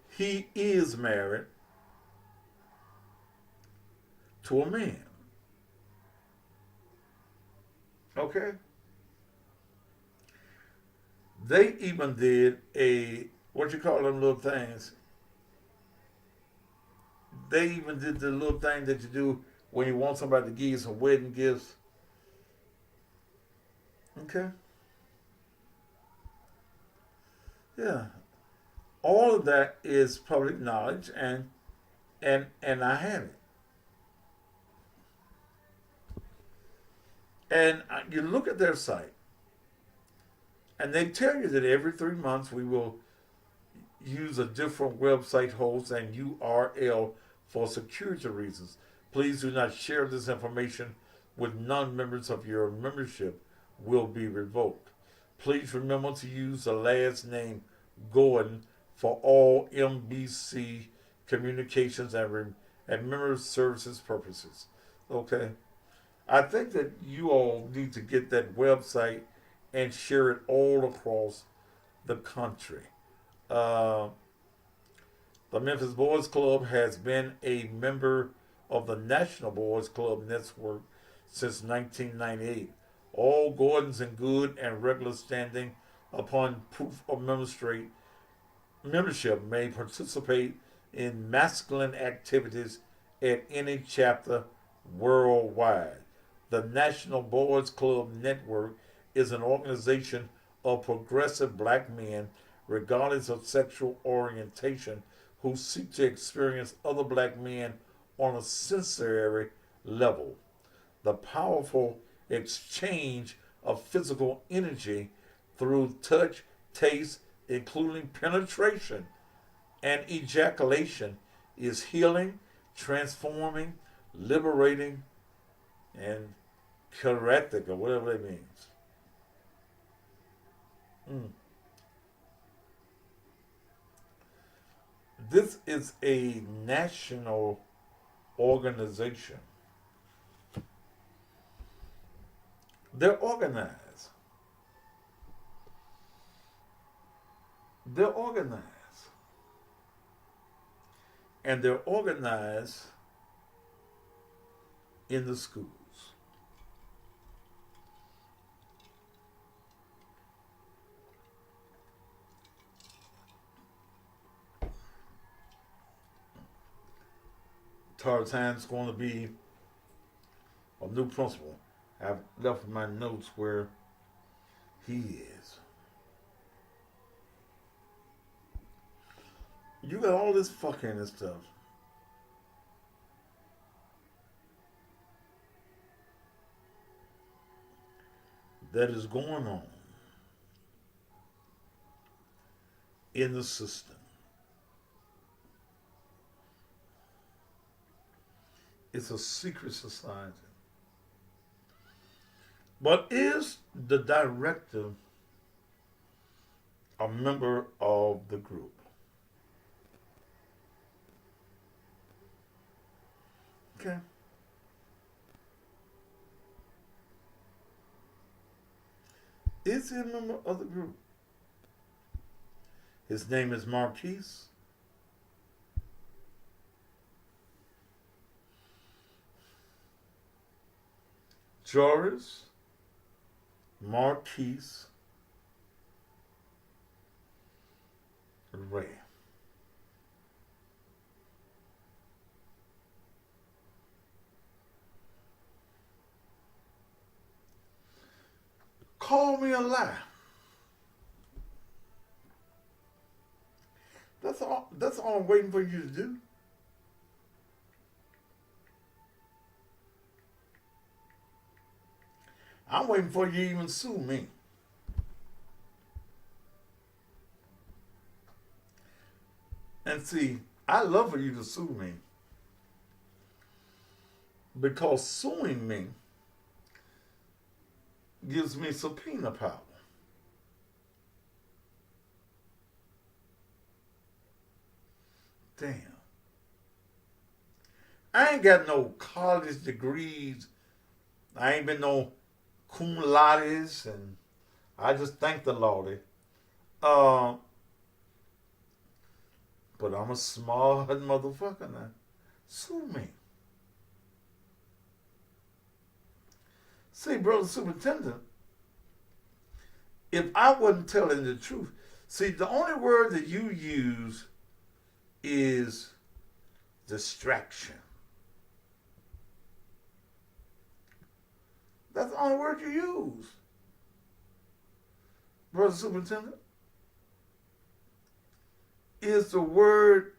A: He is married to a man. Okay? They even did what you call them little things? They even did the little thing that you do when you want somebody to give you some wedding gifts. Okay? Yeah. All of that is public knowledge, and I have it. And you look at their site, and they tell you that every 3 months we will use a different website host and URL for security reasons. Please do not share this information with non-members of your membership. Will be revoked. Please remember to use the last name Goen for all MBC communications and member services purposes. Okay? I think that you all need to get that website and share it all across the country. The Memphis Boys Club has been a member of the National Boys Club Network since 1998. All Gordons in good and regular standing upon proof of membership may participate in masculine activities at any chapter worldwide. The National Boys Club Network is an organization of progressive black men, regardless of sexual orientation, who seek to experience other black men on a sensory level. The powerful exchange of physical energy through touch, taste, including penetration and ejaculation, is healing, transforming, liberating, and charetic, or whatever that means. This is a national organization. They're organized. They're organized. And they're organized in the schools. Tarzan's going to be a new principal. I've left my notes where he is. You got all this fucking and stuff. That is going on in the system. It's a secret society. But is the director a member of the group? Okay. Is he a member of the group? His name is Marquise. Joris Marquise Ray. Call me a lie. That's all I'm waiting for you to do. I'm waiting for you to even sue me. And see, I love for you to sue me. Because suing me gives me subpoena power. Damn. I ain't got no college degrees. I ain't been no cum laudes, and I just thank the Lord. But I'm a smart motherfucker now. Sue me. See, brother superintendent, if I wasn't telling the truth, see, the only word that you use is distraction. That's the only word you use, brother superintendent. Is the word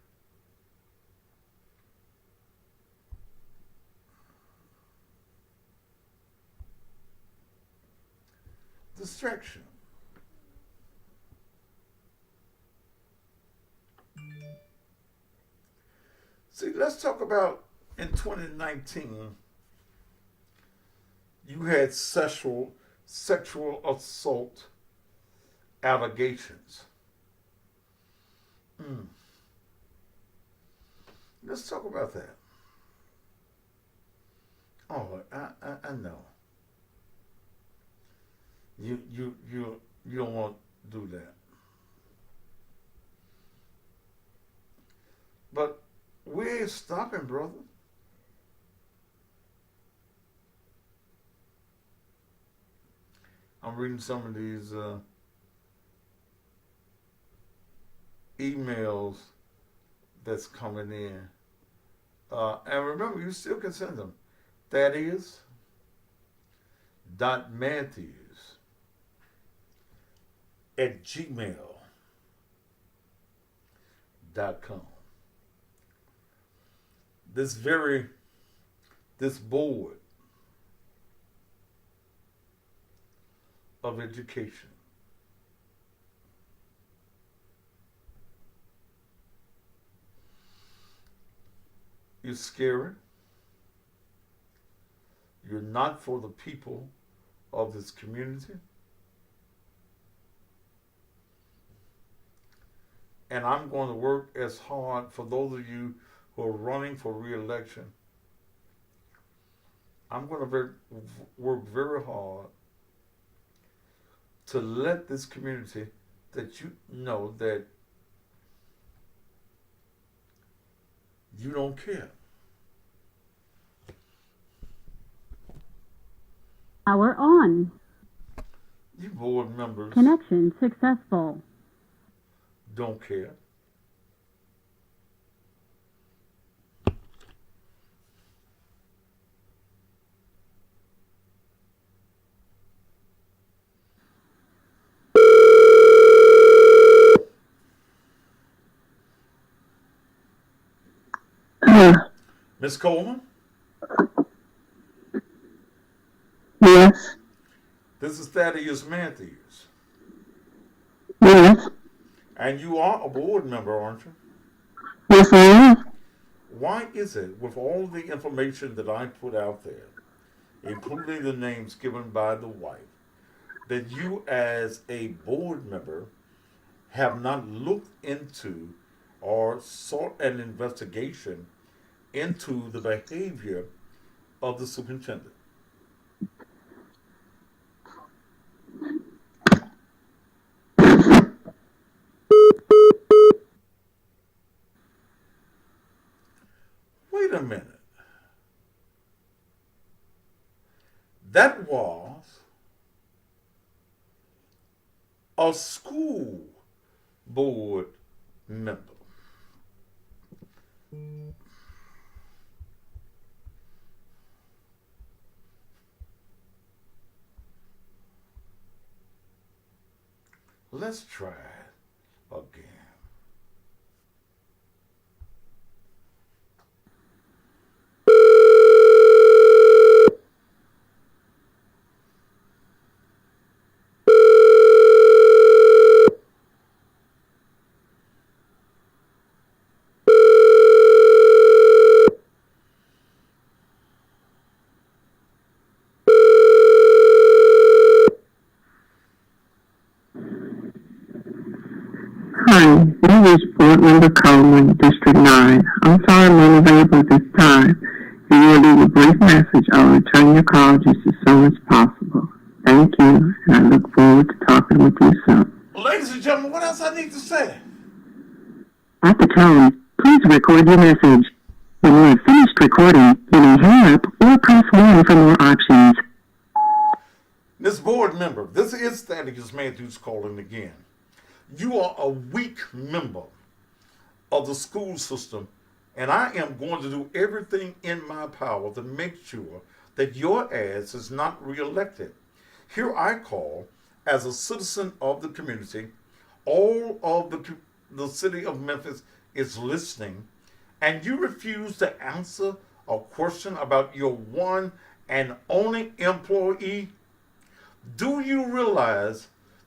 A: distraction. See, let's talk about in 2019, you had sexual assault allegations. Let's talk about that. Oh, I know. You don't want to do that. But we ain't stopping, brother. I'm reading some of these emails that's coming in. And remember, you still can send them. Thaddeus.Matthews@gmail.com. This board of education you're scary. You're not for the people of this community. And I'm going to work as hard for those of you who are running for re-election. I'm going to work very hard to let this community that you know that you don't care.
K: Power on.
A: You board members
K: Connection successful.
A: don't care. Miss Coleman?
L: Yes.
A: This is Thaddeus Matthews.
L: Yes.
A: And you are a board member, aren't you?
L: Yes, I am.
A: Why is it, with all the information that I put out there, including the names given by the wife, that you as a board member have not looked into or sought an investigation into the behavior of the superintendent? Wait a minute. That was a school board member. Let's try it again.
L: Hi, this is Board Member Coleman, District 9. I'm sorry I'm unavailable at this time. If you will leave a brief message, I'll return your call just as soon as possible. Thank you, and I look forward to talking with you soon.
A: Ladies and gentlemen, what else I need to say?
L: At the tone, please record your message. When you have finished recording, you may hang up or press 1 for more options.
A: This board member, this is Thaddeus Matthews calling again. You are a weak member of the school system, and I am going to do everything in my power to make sure that your ass is not reelected. Here I call, as a citizen of the community, all of the city of Memphis is listening, and you refuse to answer a question about your one and only employee. Do you realize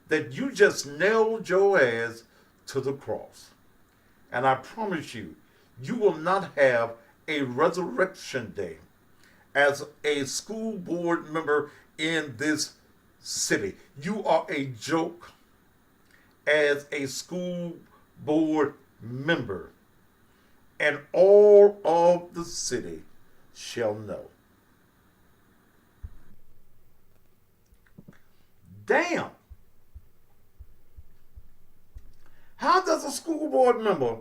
A: that you just nailed your ass to the cross? And I promise you, you will not have a resurrection day as a school board member in this city. You are a joke as a school board member, and all of the city shall know. Damn. How does a school board member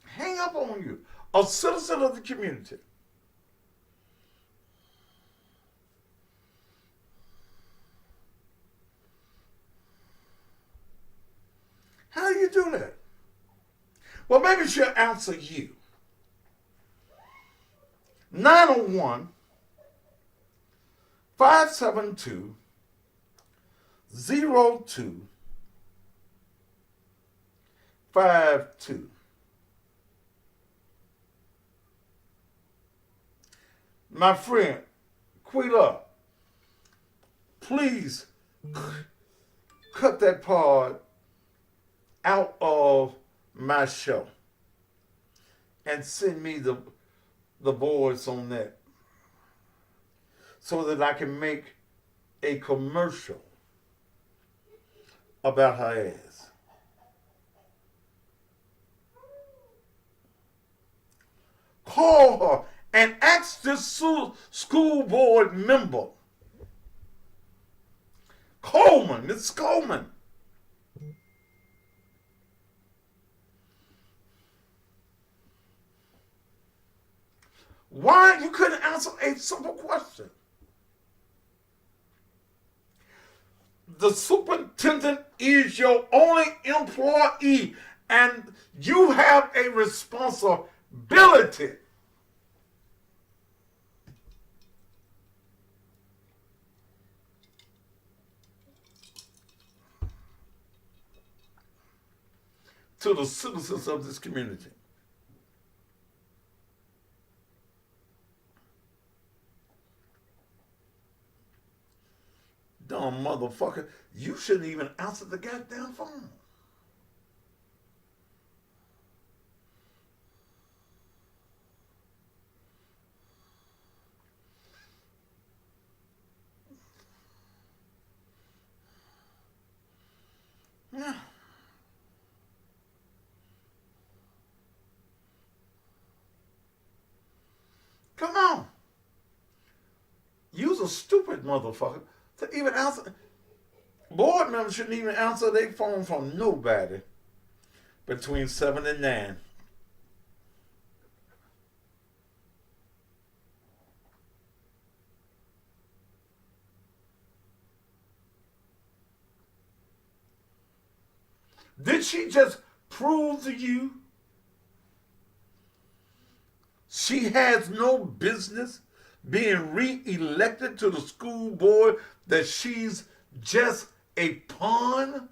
A: hang up on you? a citizen of the community. How do you do that? Well, maybe she'll answer you. 901 572 0252. My friend, Quita, please cut that part out of my show and send me the voice on that so that I can make a commercial about her ass. Call her and ask this school board member, Coleman, Miss Coleman, why you couldn't answer a simple question. The superintendent is your only employee, and you have a responsibility to the citizens of this community. Dumb motherfucker, you shouldn't even answer the goddamn phone. Yeah. Come on. You's a stupid motherfucker to even answer. Board members shouldn't even answer their phone from nobody between 7 and 9. Did she just prove to you she has no business being re-elected to the school board, that she's just a pawn?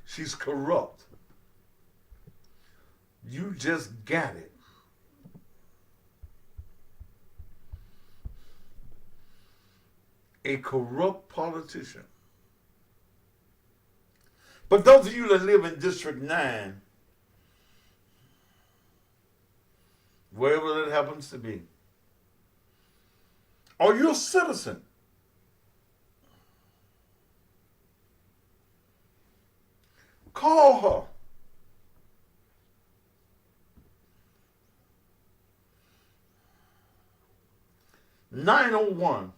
A: She's corrupt. You just got it. A corrupt politician. But those of you that live in District 9, wherever that happens to be, are you a citizen? Call her. (901)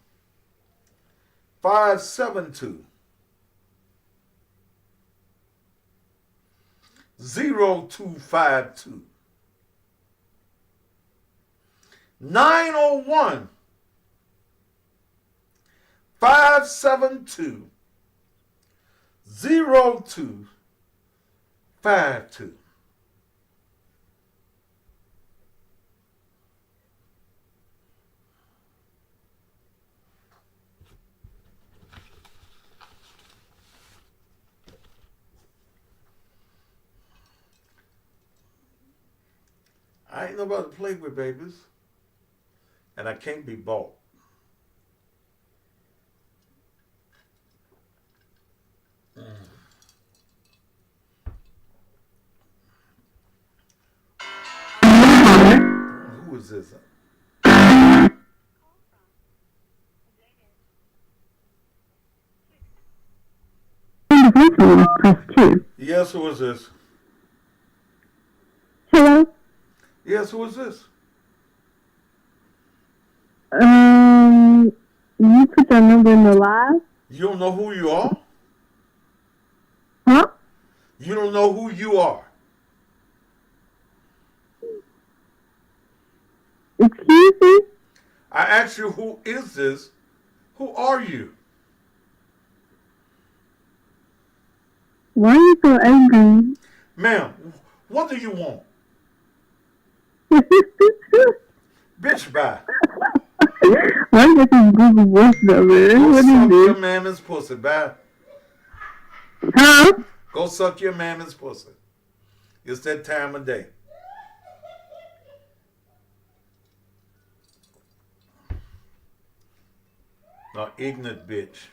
A: 572 0252. 901 572 0252. I ain't nobody to play with, babies. And I can't be bought. Who is this?
K: Individual, press 2.
A: Yes, who is this?
K: Hello?
A: Yes, who is this?
L: You put that number in the live?
A: You don't know who you are?
L: Huh?
A: You don't know who you are.
L: Excuse me?
A: I asked you, who is this? Who are you?
L: Why are you so angry?
A: Ma'am, what do you want? Bitch, bye.
L: Why you got this Google voice number?
A: Go
L: What
A: suck
L: is
A: your
L: this?
A: mamma's pussy, bye.
L: Huh?
A: Go suck your mamma's pussy. It's that time of day. Now, ignorant bitch.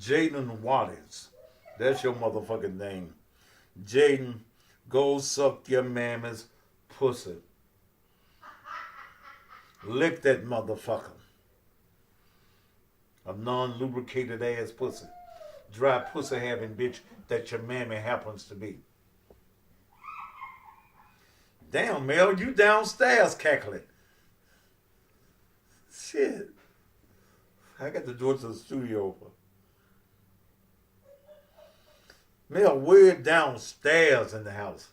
A: Jaden Waters. That's your motherfucking name. Jaden, go suck your mamma's pussy. Lick that motherfucker. A non-lubricated ass pussy. Dry pussy having bitch that your mammy happens to be. Damn, Mel, you downstairs cackling. Shit. I got the door to the studio open. Mel, we're downstairs in the house.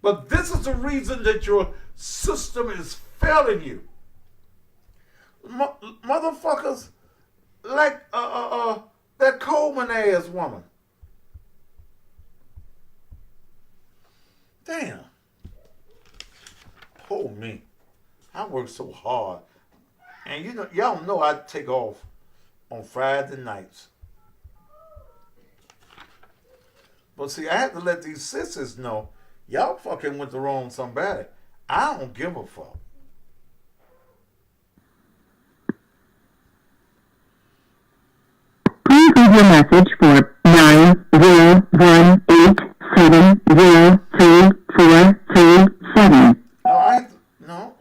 A: But this is the reason that your system is failing you. Motherfuckers like that Coleman ass woman. Damn. Oh me. I work so hard. And you know, y'all know I take off on Friday nights. But see, I had to let these sisters know, y'all fucking went the wrong somebody. I don't give a fuck.
L: Please leave your message for 90187033437.
A: No, I hit no.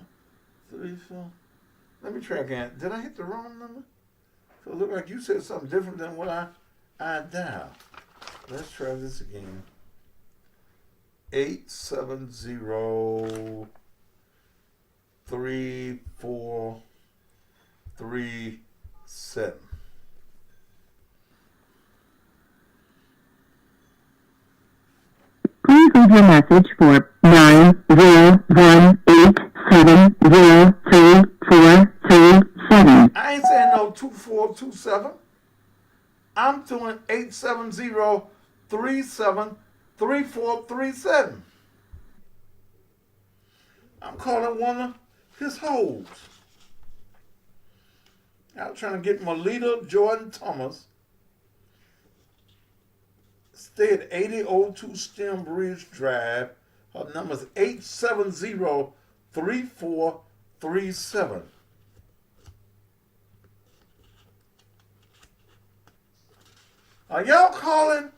A: 34. Let me try again. Did I hit the wrong number? So it looked like you said something different than what I dialed. Let's try this again. 870-3437.
L: Please leave your message for 90187033437.
A: I ain't saying no 2427. I'm doing 870-373437. I'm calling one of his hoes. I'm trying to get Melita Jordan Thomas. Stay at 8002 Stem Bridge Drive. Her number is 870-3437. Are y'all calling?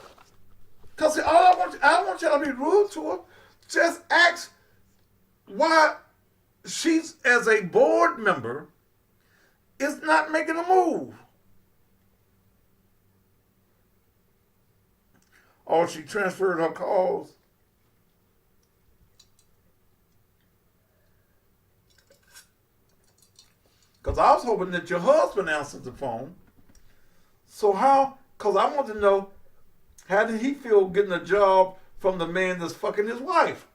A: Because all I want y'all to be rude to her. Just ask why she's, as a board member, is not making a move. Or she transferred her calls. Because I was hoping that your husband answered the phone. So how? Because I want to know, how did he feel getting a job from the man that's fucking his wife?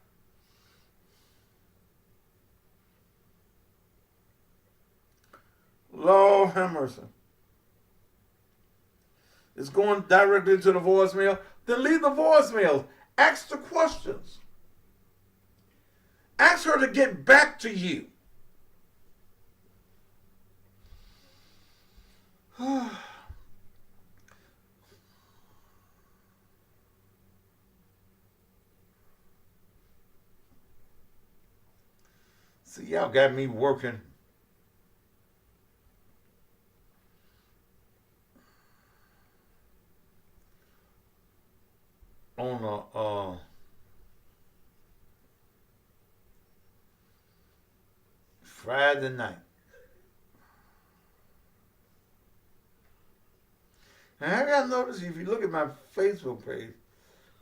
A: Lord have mercy. It's going directly to the voicemail. Then leave the voicemail. Ask the questions. Ask her to get back to you. See, y'all got me working on a Friday night. And I gotta notice, if you look at my Facebook page,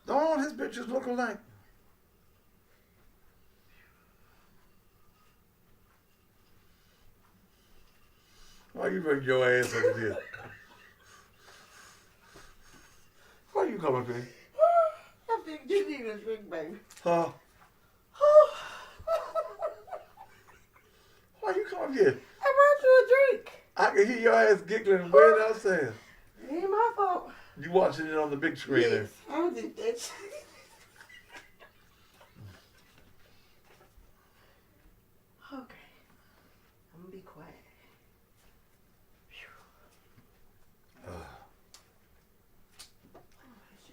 A: All his pictures look alike. Why you bring your ass over here? Why you coming here?
M: I think you need a drink, baby.
A: Huh? Why you come here?
M: I brought you a drink.
A: I can hear your ass giggling way downstairs.
M: It ain't my fault.
A: You watching it on the big screen there?
M: Yes, I did that. Okay. I'm gonna be quiet.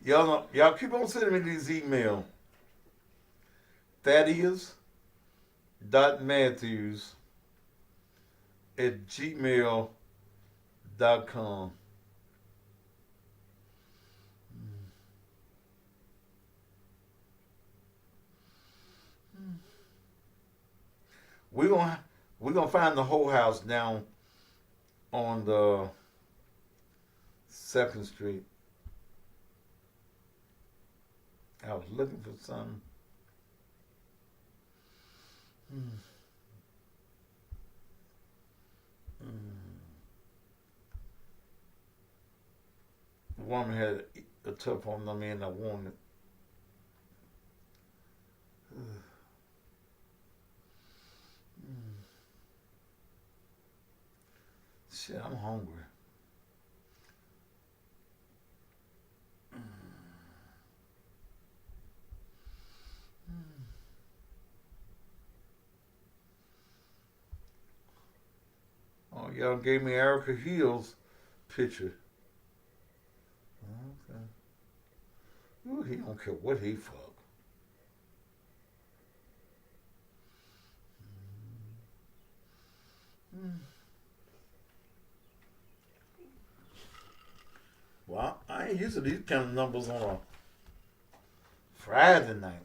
A: Y'all keep on sending me these emails. Thaddeus.Matthews@gmail.com. We're gonna find the whole house down on the 2nd Street. I was looking for something. The woman had a telephone number and I wanted. Shit, I'm hungry. Oh, y'all gave me Erica Hill's picture. Okay. Ooh, he don't care what he fuck. Well, I ain't used to these kind of numbers on a Friday night.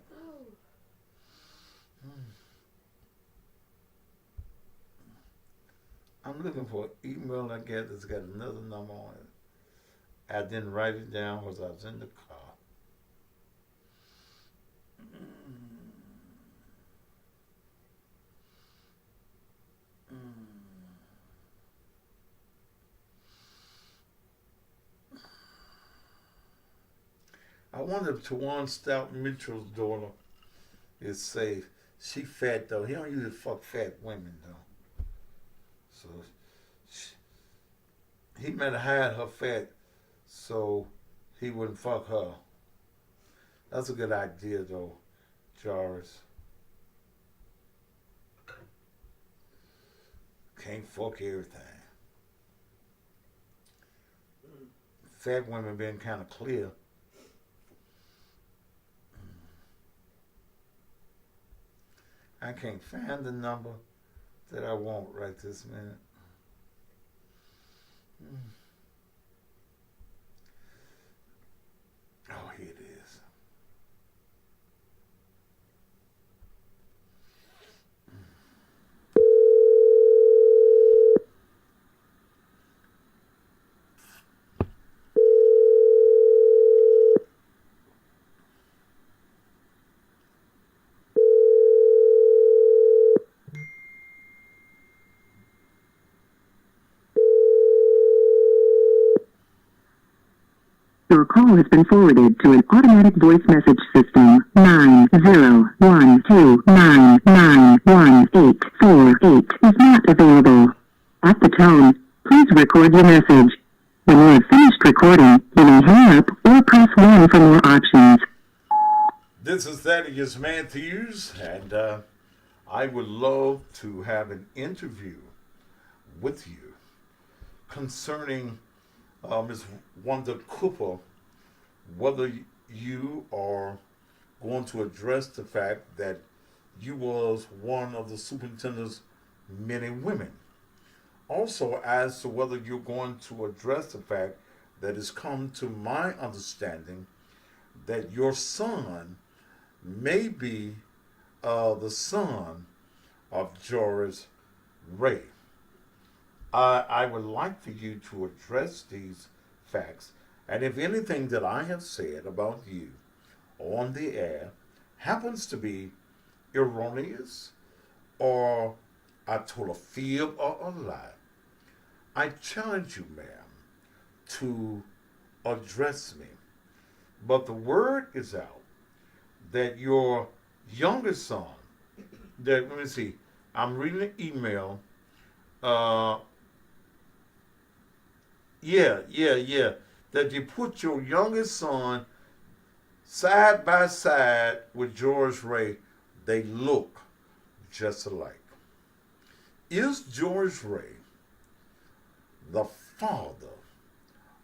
A: I'm looking for an email I get that's got another number on it. I didn't write it down because I was in the car. I wonder if Tawan Stout Mitchell's daughter is safe. She fat though. He don't usually fuck fat women though. So he might have hide her fat so he wouldn't fuck her. That's a good idea though, Jarvis. Can't fuck everything. Fat women been kind of clear. I can't find the number that I want right this minute. Oh, here it is.
L: Your call has been forwarded to an automatic voice message system. 90129918848 is not available. At the tone, please record your message. When you have finished recording, you may hang up or press 1 for more options.
A: This is Thaddeus Matthews, and I would love to have an interview with you concerning Ms. Wanda Cooper, whether you are going to address the fact that you was one of the superintendent's many women. Also, as to whether you're going to address the fact that it's come to my understanding that your son may be the son of Joris Ray. I would like for you to address these facts, and if anything that I have said about you on the air happens to be erroneous, or I told a fib or a lie, I challenge you, ma'am, to address me. But the word is out that your youngest son, that, let me see, I'm reading an email. Yeah. That you put your youngest son side by side with George Ray. They look just alike. Is George Ray the father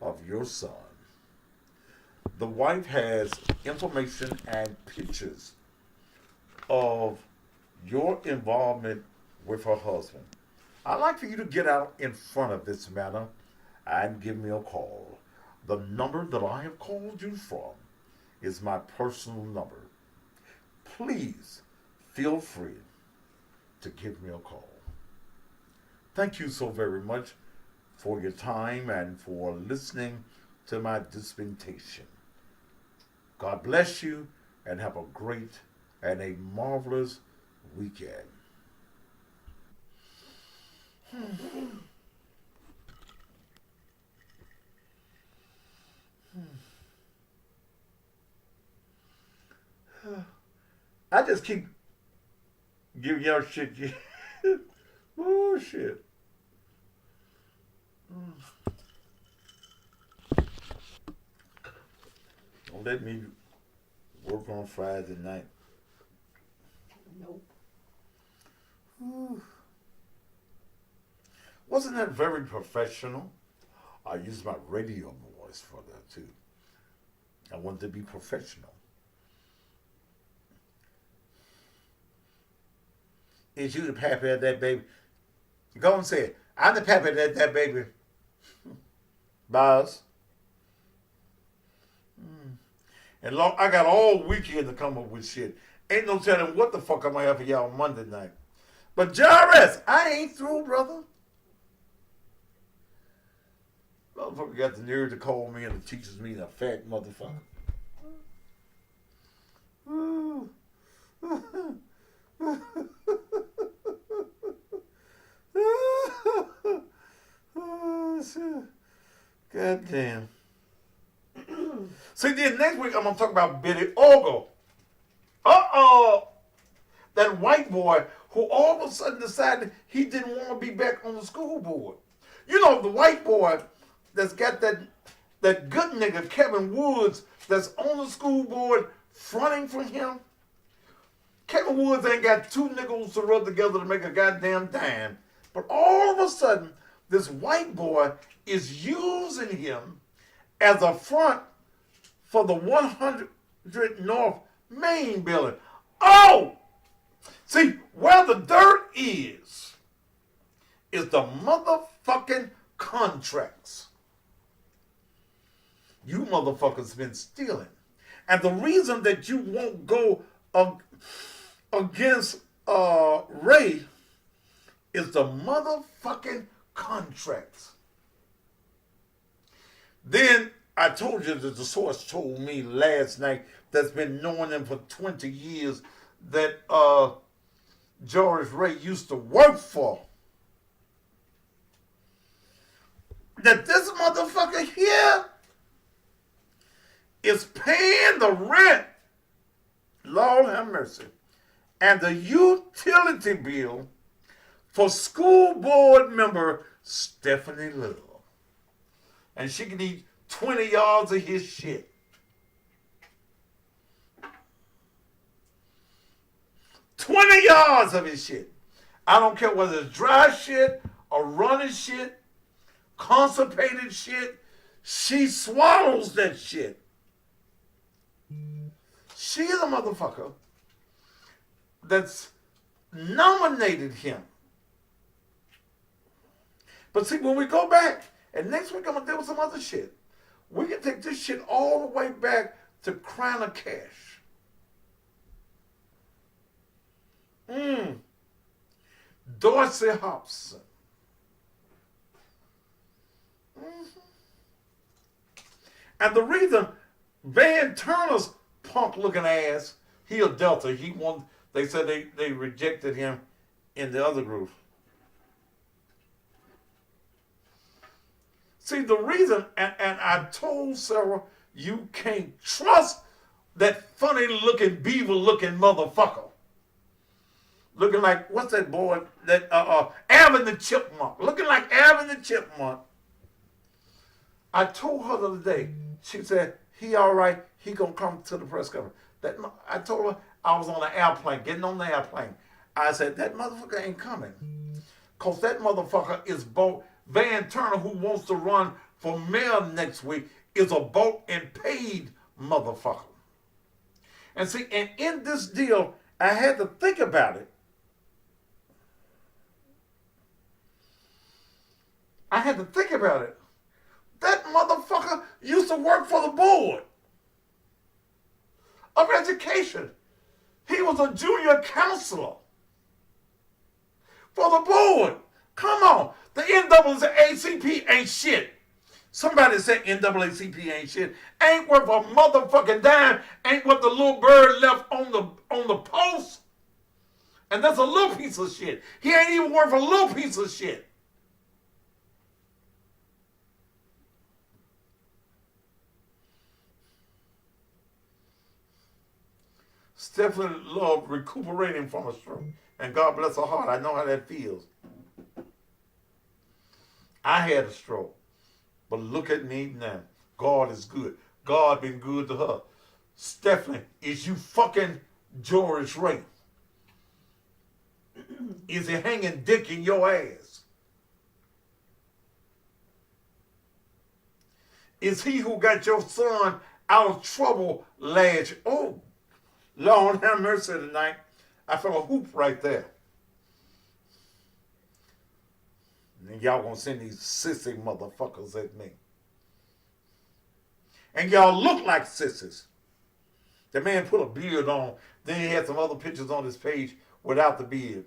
A: of your son? The wife has information and pictures of your involvement with her husband. I'd like for you to get out in front of this matter and give me a call. The number that I have called you from is my personal number. Please feel free to give me a call. Thank you so very much for your time and for listening to my disputation. God bless you and have a great and a marvelous weekend. I just keep giving y'all shit. Bullshit. Don't let me work on Friday night.
M: Nope.
A: Wasn't that very professional? I used my radio voice for that too. I wanted to be professional. Is you the pappy of that baby? Go and say it. I'm the pappy of that baby. Boss. And I got all weekend to come up with shit. Ain't no telling what the fuck I'm gonna have for y'all Monday night. But Jarvis, I ain't through, brother. Motherfucker got the nerve to call me and the teacher's me a fat motherfucker. God damn. See, then next week I'm going to talk about Billy Ogle. That white boy who all of a sudden decided he didn't want to be back on the school board. You know, the white boy that's got that good nigga, Kevin Woods, that's on the school board fronting for him. Kevin Woods ain't got two nickels to rub together to make a goddamn dime. But all of a sudden, this white boy is using him as a front for the 100 North Main building. Oh! See, where the dirt is the motherfucking contracts. You motherfuckers been stealing. And the reason that you won't go against Ray is the motherfucking contracts. Then I told you that the source told me last night that's been knowing him for 20 years that George Ray used to work for. That this motherfucker here is paying the rent, Lord have mercy, and the utility bill for school board member Stephanie Little. And she can eat 20 yards of his shit. $20 yards of his shit. I don't care whether it's dry shit or running shit, constipated shit. She swallows that shit. She's a motherfucker that's nominated him. But see, when we go back, and next week I'm going to deal with some other shit, we can take this shit all the way back to Crown of Cash. Dorsey Hobson. And the reason Van Turner's punk looking ass. He a Delta. He won. They said they rejected him in the other group. See, the reason, and I told Sarah, you can't trust that funny looking beaver looking motherfucker. Looking like, what's that boy? That Alvin the Chipmunk. Looking like Alvin the Chipmunk. I told her the other day, she said, he all right, he gonna come to the press conference. I told her I was on an airplane, getting on the airplane. I said, that motherfucker ain't coming. Because that motherfucker is Van Turner, who wants to run for mayor next week, is a bought and paid motherfucker. And see, and in this deal, I had to think about it. I had to think about it. That motherfucker used to work for the board of education. He was a junior counselor for the board. Come on. The NAACP ain't shit. Somebody said NAACP ain't shit. Ain't worth a motherfucking dime. Ain't what the little bird left on the post. And that's a little piece of shit. He ain't even worth a little piece of shit. Stephanie loved recuperating from a stroke. And God bless her heart. I know how that feels. I had a stroke. But look at me now. God is good. God been good to her. Stephanie, is you fucking George Ray? Is he hanging dick in your ass? Is he who got your son out of trouble last year? Oh, Lord have mercy tonight. I felt a hoop right there. And y'all gonna send these sissy motherfuckers at me. And y'all look like sissies. The man put a beard on. Then he had some other pictures on his page without the beard.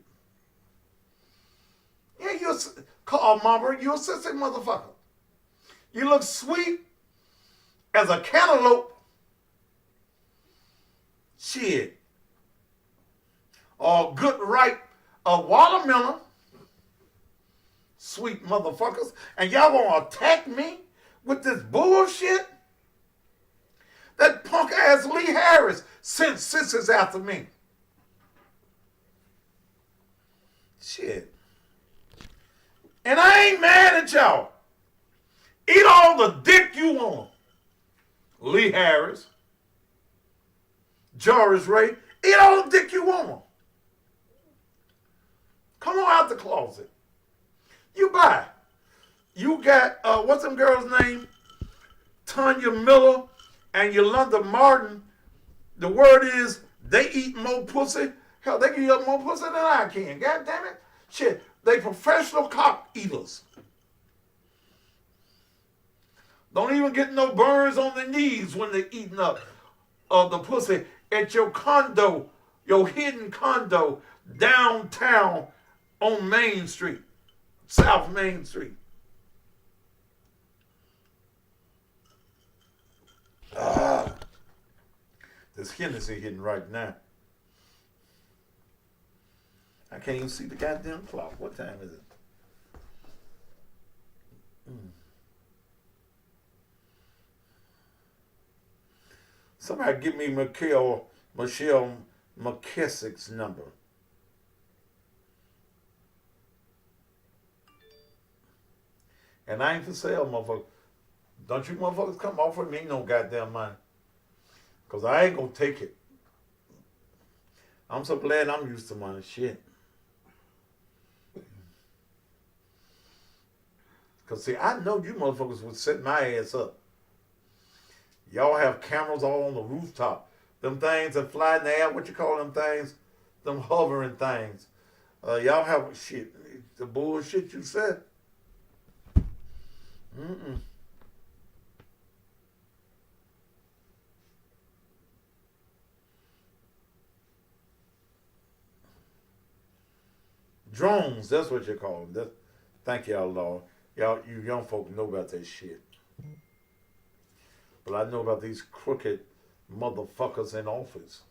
A: Yeah, you're Carl Marbury, you're a sissy motherfucker. You look sweet as a cantaloupe. Shit. Or good ripe a watermelon. Sweet motherfuckers. And y'all gonna attack me with this bullshit? That punk ass Lee Harris sent sisters after me. Shit. And I ain't mad at y'all. Eat all the dick you want. Lee Harris. Joris Ray. Eat all the dick you want. Come on out the closet. You buy. You got, what's them girls' name? Tanya Miller and Yolanda Martin. The word is they eat more pussy. Hell, they can eat more pussy than I can. God damn it. Shit, they professional cock eaters. Don't even get no burns on their knees when they're eating up the pussy at your condo, your hidden condo downtown on Main Street, South Main Street. This Hennessy hitting right now. I can't even see the goddamn clock. What time is it? Somebody give me Michelle McKessick's number. And I ain't for sale, motherfucker. Don't you motherfuckers come offer me no goddamn money. Because I ain't going to take it. I'm so glad I'm used to money. Shit. Because, see, I know you motherfuckers would set my ass up. Y'all have cameras all on the rooftop. Them things that fly in the air, what you call them things? Them hovering things. Y'all have, shit, the bullshit you said. Drones, that's what you call them. Thank y'all, Lord. Y'all, you young folk know about that shit. But I know about these crooked motherfuckers in office.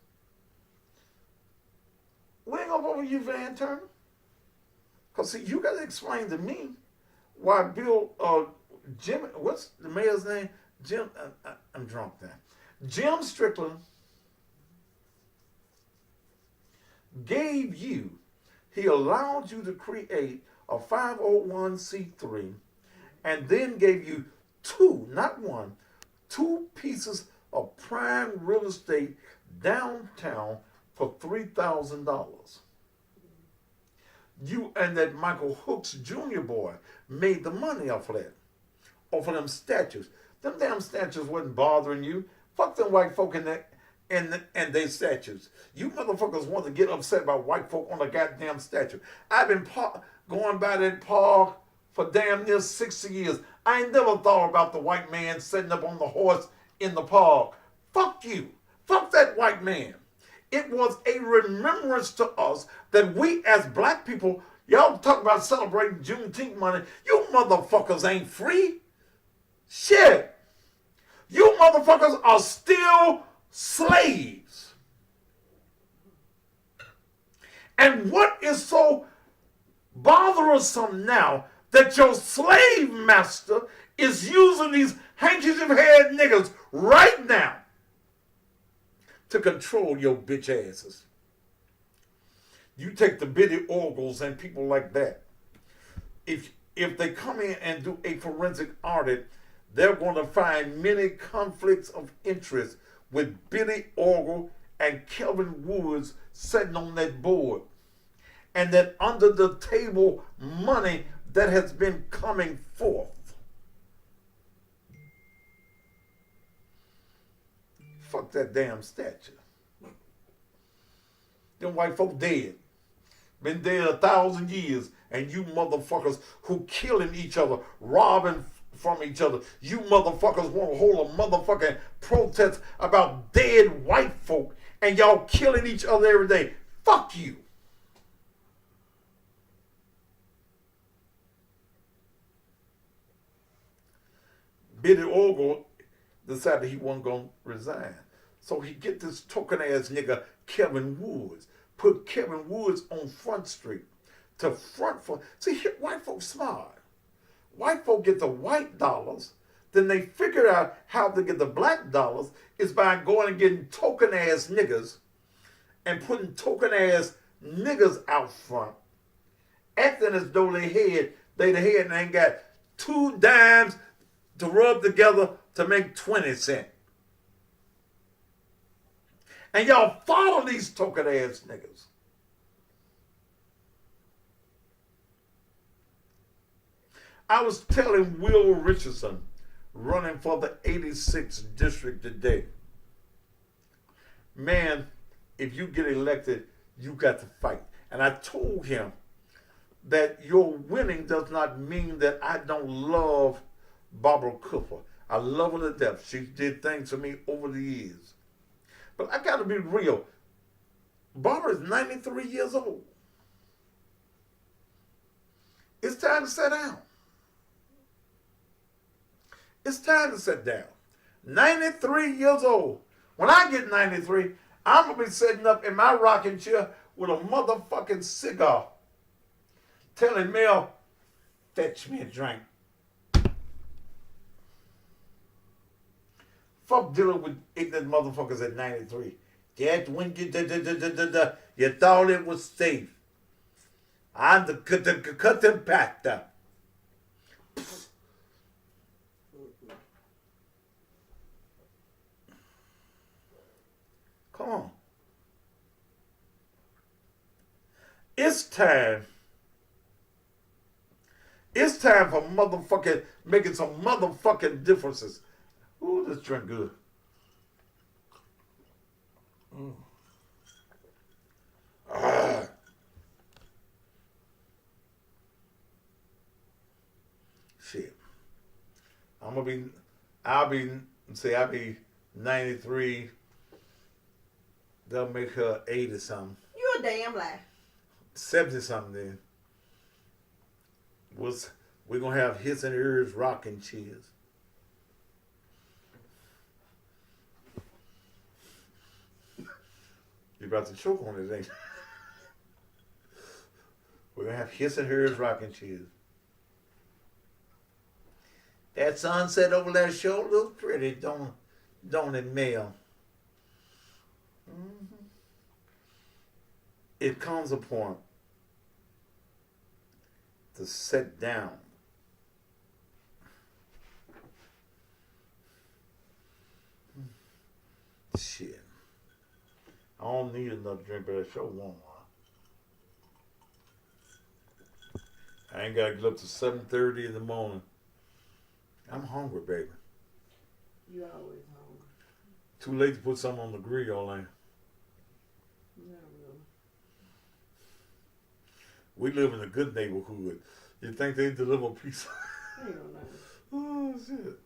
A: We ain't gonna vote for you, Van Turner. Because, see, you got to explain to me why Jim, what's the mayor's name? Jim, I'm drunk now. Jim Strickland he allowed you to create a 501c3 and then gave you two, not one, two pieces of prime real estate downtown for $3,000. You and that Michael Hooks Jr. boy made the money off of that, off of them statues. Them damn statues wasn't bothering you. Fuck them white folk and their statues. You motherfuckers want to get upset about white folk on a goddamn statue. I've been going by that park for damn near 60 years. I ain't never thought about the white man sitting up on the horse in the park. Fuck you. Fuck that white man. It was a remembrance to us that we as black people, y'all talk about celebrating Juneteenth money. You motherfuckers ain't free. Shit. You motherfuckers are still slaves. And what is so bothersome now that your slave master is using these handkerchief-head niggas right now to control your bitch asses. You take the Biddy Orgles and people like that. If they come in and do a forensic audit, they're going to find many conflicts of interest with Biddy Orgel and Kelvin Woods sitting on that board. And that under the table money that has been coming forth. Fuck that damn statue. Them white folk dead. Been dead 1,000 years. And you motherfuckers who killing each other, robbing from each other. You motherfuckers want to hold a motherfucking protest about dead white folk. And y'all killing each other every day. Fuck you. Biddy Orgel decided he wasn't going to resign. So he get this token ass nigga Kevin Woods. Put Kevin Woods on Front Street to front for. See, white folks smart. White folk get the white dollars, then they figure out how to get the black dollars is by going and getting token ass niggas and putting token ass niggas out front, acting as though they the head and ain't got 2 dimes to rub together to make 20 cents. And y'all follow these token ass niggas. I was telling Will Richardson, running for the 86th district today, man, if you get elected, you got to fight. And I told him that your winning does not mean that I don't love Barbara Cooper. I love her to death. She did things for me over the years. But I got to be real. Barbara is 93 years old. It's time to sit down. It's time to sit down. 93 years old. When I get 93, I'm going to be sitting up in my rocking chair with a motherfucking cigar, telling Mel, fetch me a drink. Fuck dealing with ignorant motherfuckers at 93. That's when you thought it was safe. I'm the cutting pasta. Come on. It's time. It's time for motherfucking making some motherfucking differences. Ooh, this drink good. Shit. I'll be 93. They'll make her 80 something.
M: You a damn lie.
A: 70 something then. We're gonna have hits and ears, rocking cheers. You about to choke on it, ain't you? We're gonna have his and hers rocking chairs. That sunset over that show looks pretty, don't it, Mel? Mm-hmm. It comes a point to sit down. Shit. I don't need another drink, but I sure want one. I ain't got to get up to 7:30 in the morning. I'm hungry, baby.
M: You always hungry.
A: Too late to put something on the grill, ain't it?
M: Not really.
A: We live in a good neighborhood. You think they deliver pizza?
M: Hell no.
A: Oh, shit.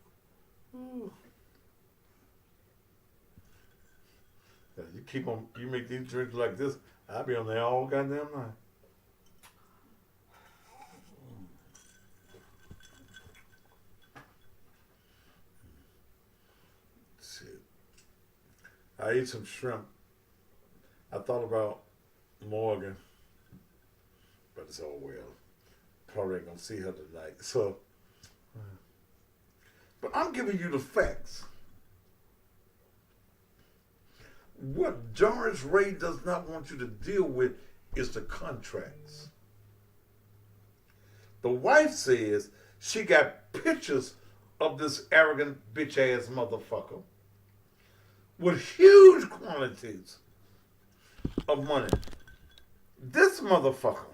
A: Ooh. Yeah, you make these drinks like this, I'll be on there all goddamn night. Shit. I ate some shrimp. I thought about Morgan, but it's all well. Probably ain't gonna see her tonight. So, but I'm giving you the facts. What Doris Ray does not want you to deal with is the contracts. The wife says she got pictures of this arrogant bitch ass motherfucker with huge quantities of money. This motherfucker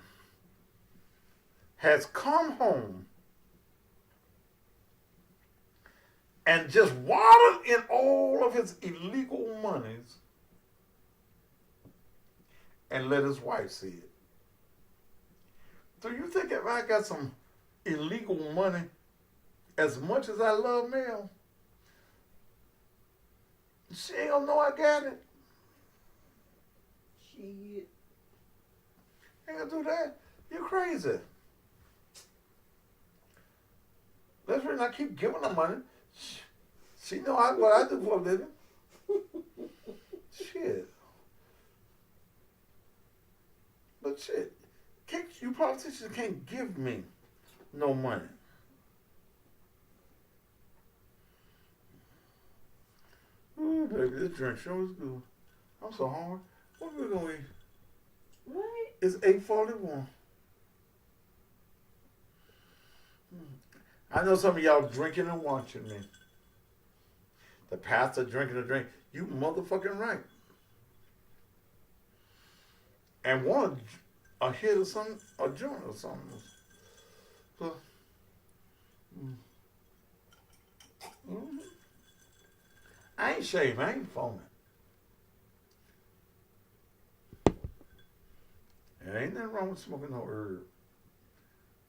A: has come home and just waddled in all of his illegal monies and let his wife see it. Do you think if I got some illegal money, as much as I love Mel, she ain't gonna know I got it?
M: Shit.
A: Ain't gonna do that. You're crazy. Let's really not keep giving her money. She know what I do for a living. Shit. But shit, you politicians can't give me no money. Ooh, baby, this drink sure is good. I'm so hungry. What we gonna eat?
M: What?
A: It's 8:41. I know some of y'all drinking and watching me. The pastor drinking a drink. You motherfucking right. And want a hit or something, a joint or something. So, I ain't shaving. I ain't foaming. And ain't nothing wrong with smoking no herb.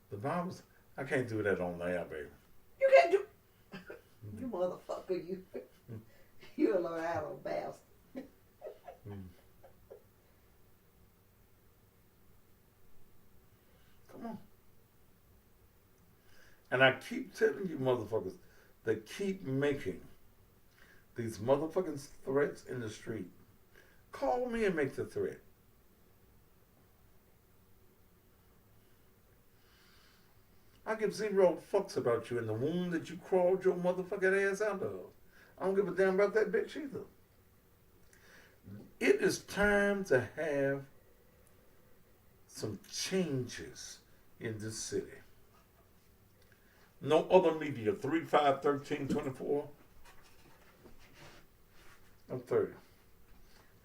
A: The Bible's, I can't do that on there, baby.
M: You can't do. You motherfucker, you. You're a little out of bastard.
A: Come on. And I keep telling you motherfuckers that keep making these motherfucking threats in the street. Call me and make the threat. I give zero fucks about you in the womb that you crawled your motherfucking ass out of. I don't give a damn about that bitch either. It is time to have some changes in this city. No other media, 3-5-13-24. I'm 30.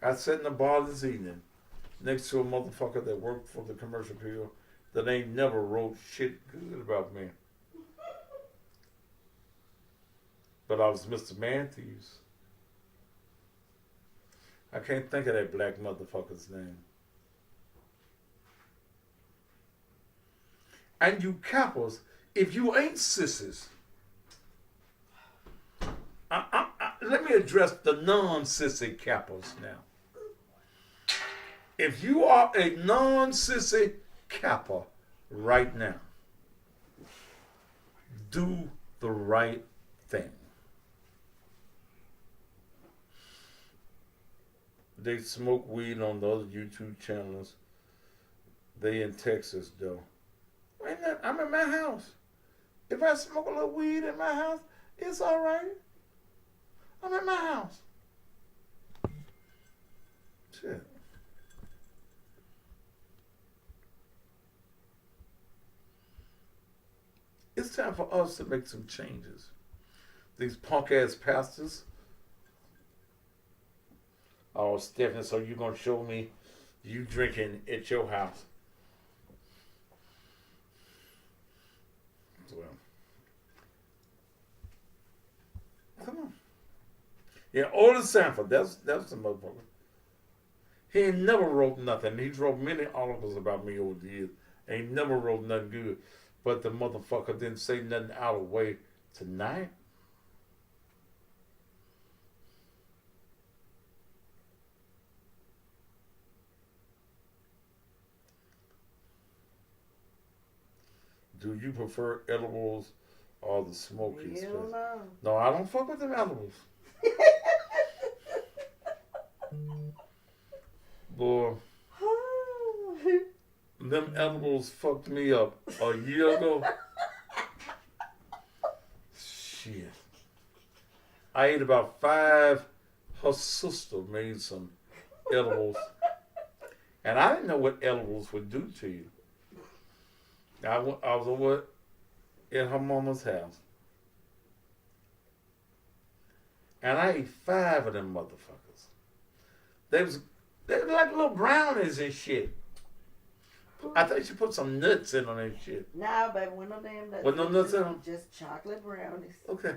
A: I sat in the bar this evening next to a motherfucker that worked for the commercial bureau that ain't never wrote shit good about me. But I was Mr. Matthews. I can't think of that black motherfucker's name. And you coppers, if you ain't sissies, let me address the non-sissy coppers now. If you are a non-sissy capper right now, do the right thing. They smoke weed on the other YouTube channels. They in Texas though. Ain't that, I'm in my house. If I smoke a little weed in my house, it's all right. I'm in my house. Shit. It's time for us to make some changes. These punk ass pastors. Oh, Stephanie, so you gonna show me you drinking at your house? Well, come on. Yeah, Otis Sanford, that's the motherfucker. He ain't never wrote nothing. He's wrote many articles about me over the years. Ain't never wrote nothing good. But the motherfucker didn't say nothing out of way tonight. Do you prefer edibles or the smoking stuff? No, I don't fuck with them edibles. Boy, them edibles fucked me up a year ago. Shit. I ate about 5. Her sister made some edibles. And I didn't know what edibles would do to you. I was over at her mama's house. And I ate 5 of them motherfuckers. They was like little brownies and shit. I thought she put some nuts in on that shit.
M: Nah, baby, with no damn nuts.
A: With no nuts in them?
M: Just chocolate brownies.
A: Okay.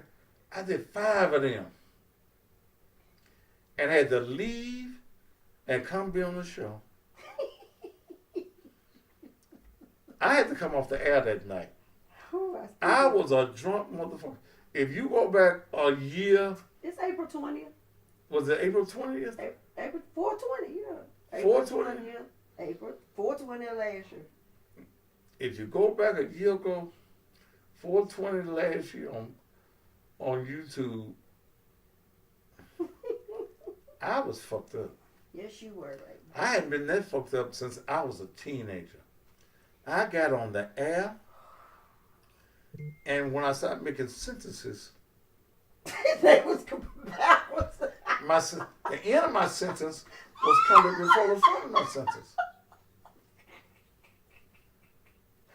A: I did 5 of them. And had to leave and come be on the show. I had to come off the air that night. I was a drunk motherfucker. If you go back a year.
M: It's April 20th.
A: Was it April 20th?
M: April 420, yeah.
A: 420?
M: April 420 last year.
A: If you go back a year ago, 420 last year on YouTube, I was fucked up.
M: Yes, you were, baby.
A: I hadn't been that fucked up since I was a teenager. I got on the air, and when I started making sentences,
M: they was backwards.
A: The end of my sentence was coming before the front of my sentence.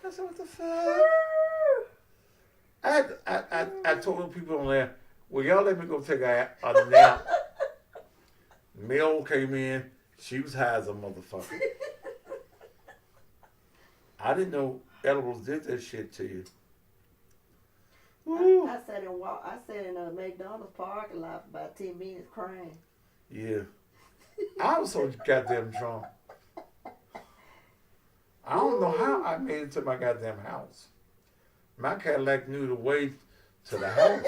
A: I said, what the fuck? I told the people on there, well, y'all let me go take a nap. Mel came in. She was high as a motherfucker. I didn't know edibles did that shit to you.
M: I sat in a McDonald's parking lot for about 10 minutes crying.
A: Yeah. I was so goddamn drunk. I don't know how I made it to my goddamn house. My Cadillac knew the way to the house.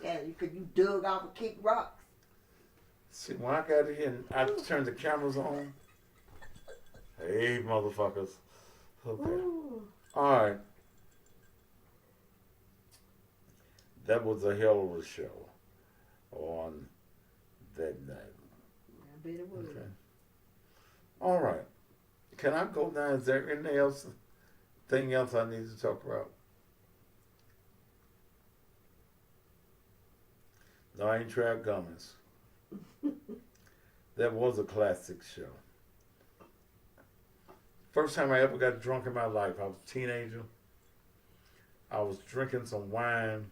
M: Yeah, you dug off and kicked rocks.
A: See, when I got here and I turned the cameras on, hey, motherfuckers. Okay. All right. That was a hell of a show on that night.
M: I bet it was.
A: Okay. All right. Can I go now? Is there anything else I need to talk about? No, I ain't tried gummies. That was a classic show. First time I ever got drunk in my life, I was a teenager. I was drinking some wine.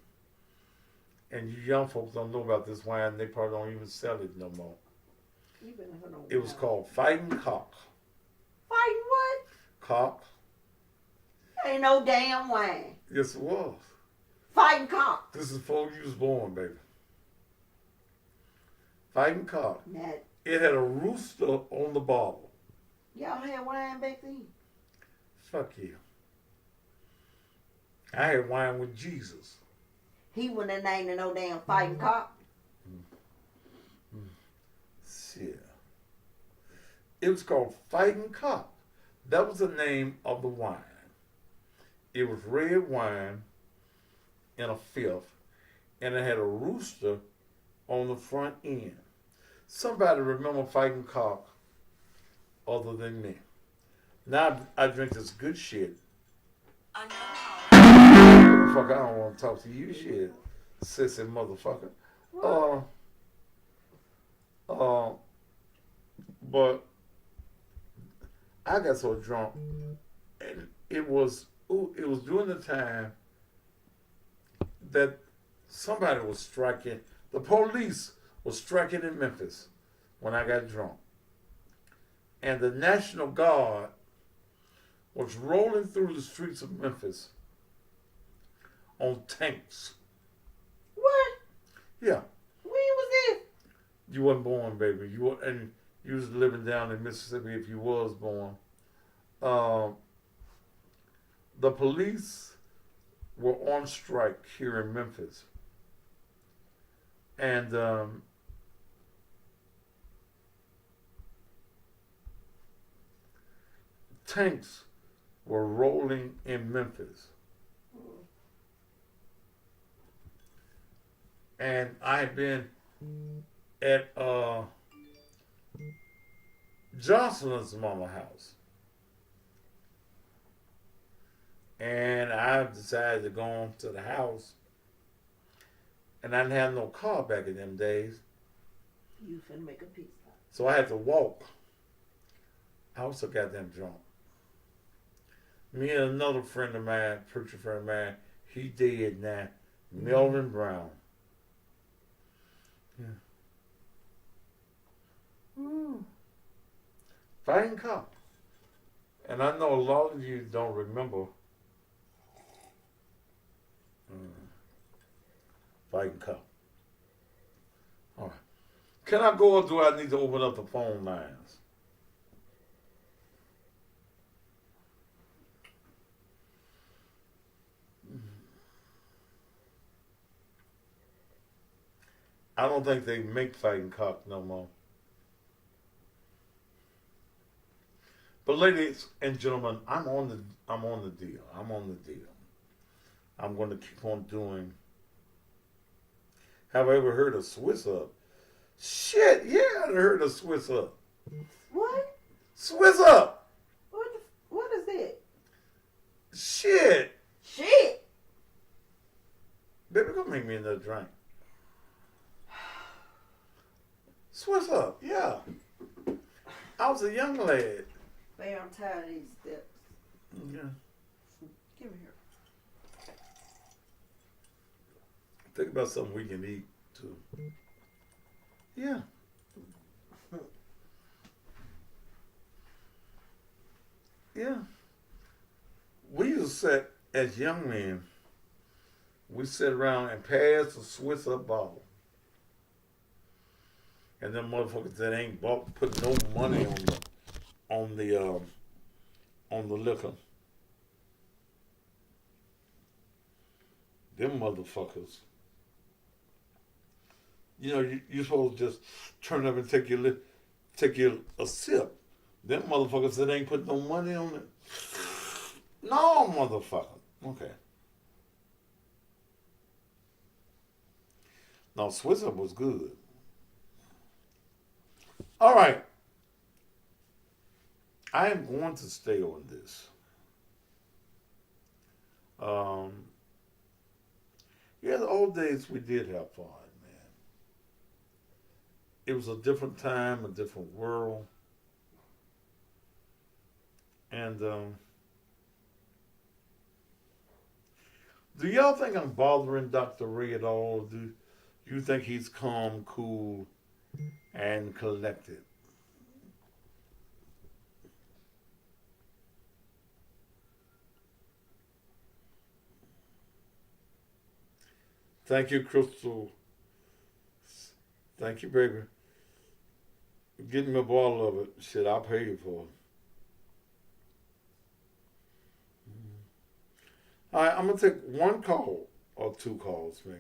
A: And you young folks don't know about this wine. They probably don't even sell it no more. It was called Fighting Cock.
M: Fighting what?
A: Cock.
M: Ain't no damn wine.
A: Yes, it was.
M: Fighting cock.
A: This is before you was born, baby. Fighting Cock. It had a rooster on the bottle.
M: Y'all had wine back then?
A: Fuck you. I had wine with Jesus.
M: He wouldn't have named no damn Fighting Cock.
A: Shit. It was called Fighting Cock. That was the name of the wine. It was red wine in a fifth, and it had a rooster on the front end. Somebody remember fighting cock other than me. Now I drink this good shit. Motherfucker, I don't want to talk to you shit. Sissy motherfucker. But I got so drunk, and it was during the time that somebody was striking. The police was striking in Memphis when I got drunk, and the National Guard was rolling through the streets of Memphis on tanks.
M: What?
A: Yeah.
M: When was this?
A: You wasn't born, baby. You was living down in Mississippi if you was born. The police were on strike here in Memphis. And tanks were rolling in Memphis. And I had been at Jocelyn's mama house. And I decided to go on to the house. And I didn't have no car back in them days.
M: You finna make a pizza.
A: So I had to walk. I was so goddamn drunk. Me and another friend of mine, preacher friend of mine, he dead now, Melvin Brown. Yeah. Fighting cop. And I know a lot of you don't remember fighting cop. All right. Can I go or do I need to open up the phone lines? I don't think they make fighting cock no more. But ladies and gentlemen, I'm on the deal. I'm on the deal. I'm going to keep on doing. Have I ever heard of Swiss Up? Shit, yeah, I heard of Swiss Up.
M: What?
A: Swiss Up.
M: What is that?
A: Shit.
M: Shit.
A: Baby, go make me another drink. Swiss Up, yeah. I was a young lad.
M: Babe, I'm tired of these steps.
A: Yeah.
M: Give me here.
A: Think about something we can eat too. Yeah. Yeah. We used to sit as young men. We sit around and pass the Swiss Up bottle. And them motherfuckers that ain't put no money on the liquor. Them motherfuckers. You know, you're supposed to just turn up and take a sip. Them motherfuckers that ain't put no money on it. No, motherfucker. Okay. No, Swiss Up was good. All right. I am going to stay on this. Yeah, the old days we did have fun, man. It was a different time, a different world. And do y'all think I'm bothering Dr. Ray at all? Do you think he's calm, cool, and collected? Thank you, Crystal. Thank you, baby. Give me a bottle of it. Shit, I'll pay you for it. All right, I'm going to take one call or two calls, maybe.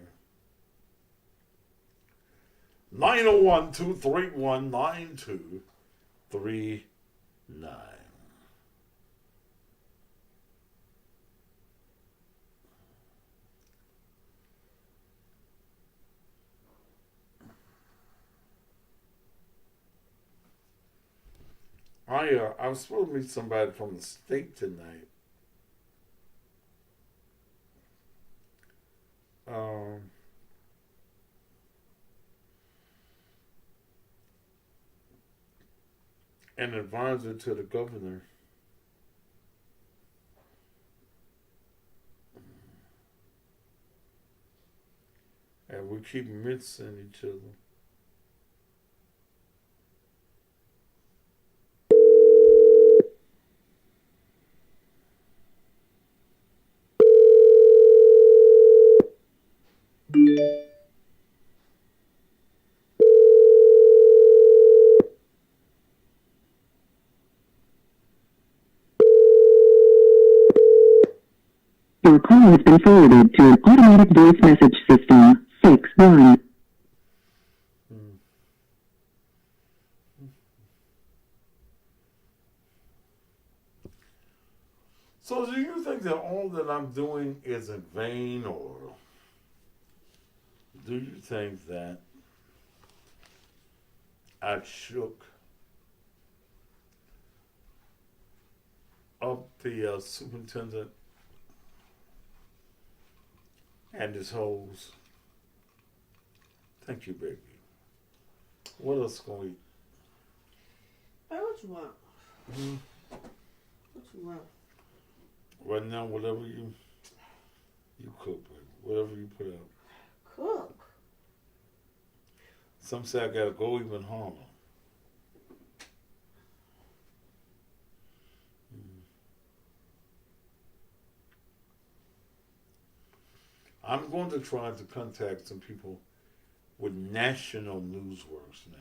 A: 901-231-9239. I was supposed to meet somebody from the state tonight. An advisor to the governor. And we keep missing each other.
L: Your call has been forwarded to an automatic voice message system. 61.
A: So do you think that all that I'm doing is in vain, or do you think that I shook up the superintendent and his hoes? Thank you, baby. What else can we?
M: Hey, what you want? What you want?
A: Right now, whatever you cook, baby. Whatever you put out.
M: Cook.
A: Some say I gotta go even harder. I'm going to try to contact some people with national news works now.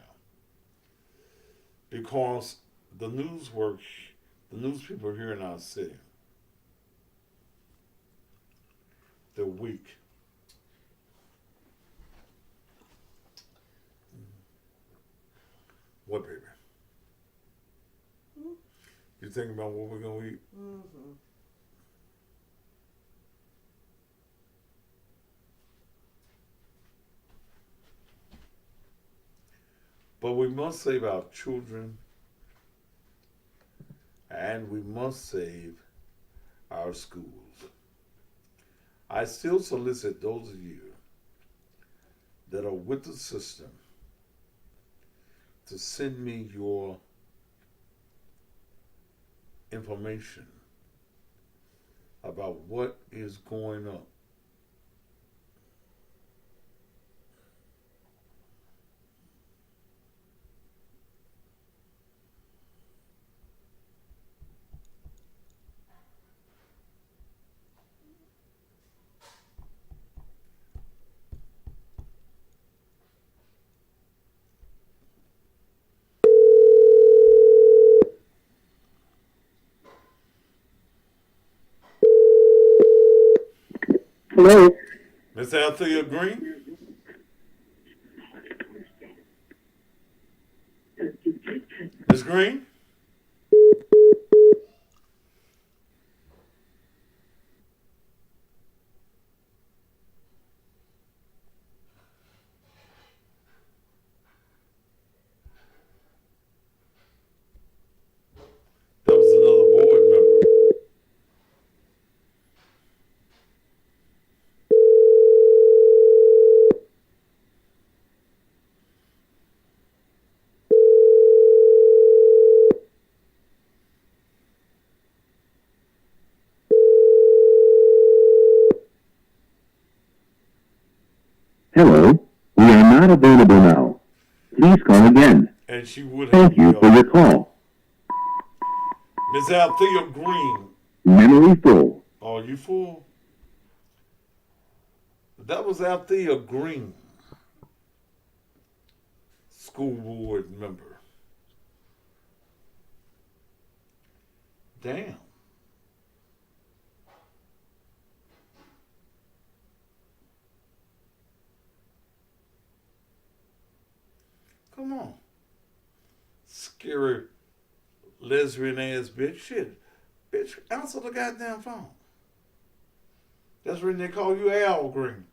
A: Because the news people here in our city, they're weak. What, baby? You thinking about what we're going to eat?
M: Mm-hmm.
A: But we must save our children, and we must save our schools. I still solicit those of you that are with the system to send me your information about what is going on.
L: Hello?
A: Miss Althea Green? Miss Green? That was another board member.
E: Hello, we are not available now. Please call again.
A: And she would have
E: Thank you for your call.
A: Miss Althea Green.
E: Memory full.
A: Are you full? That was Althea Green, school board member. Damn. Come on. Scary lesbian ass bitch. Shit. Bitch, answer the goddamn phone. That's when they call you Al Green.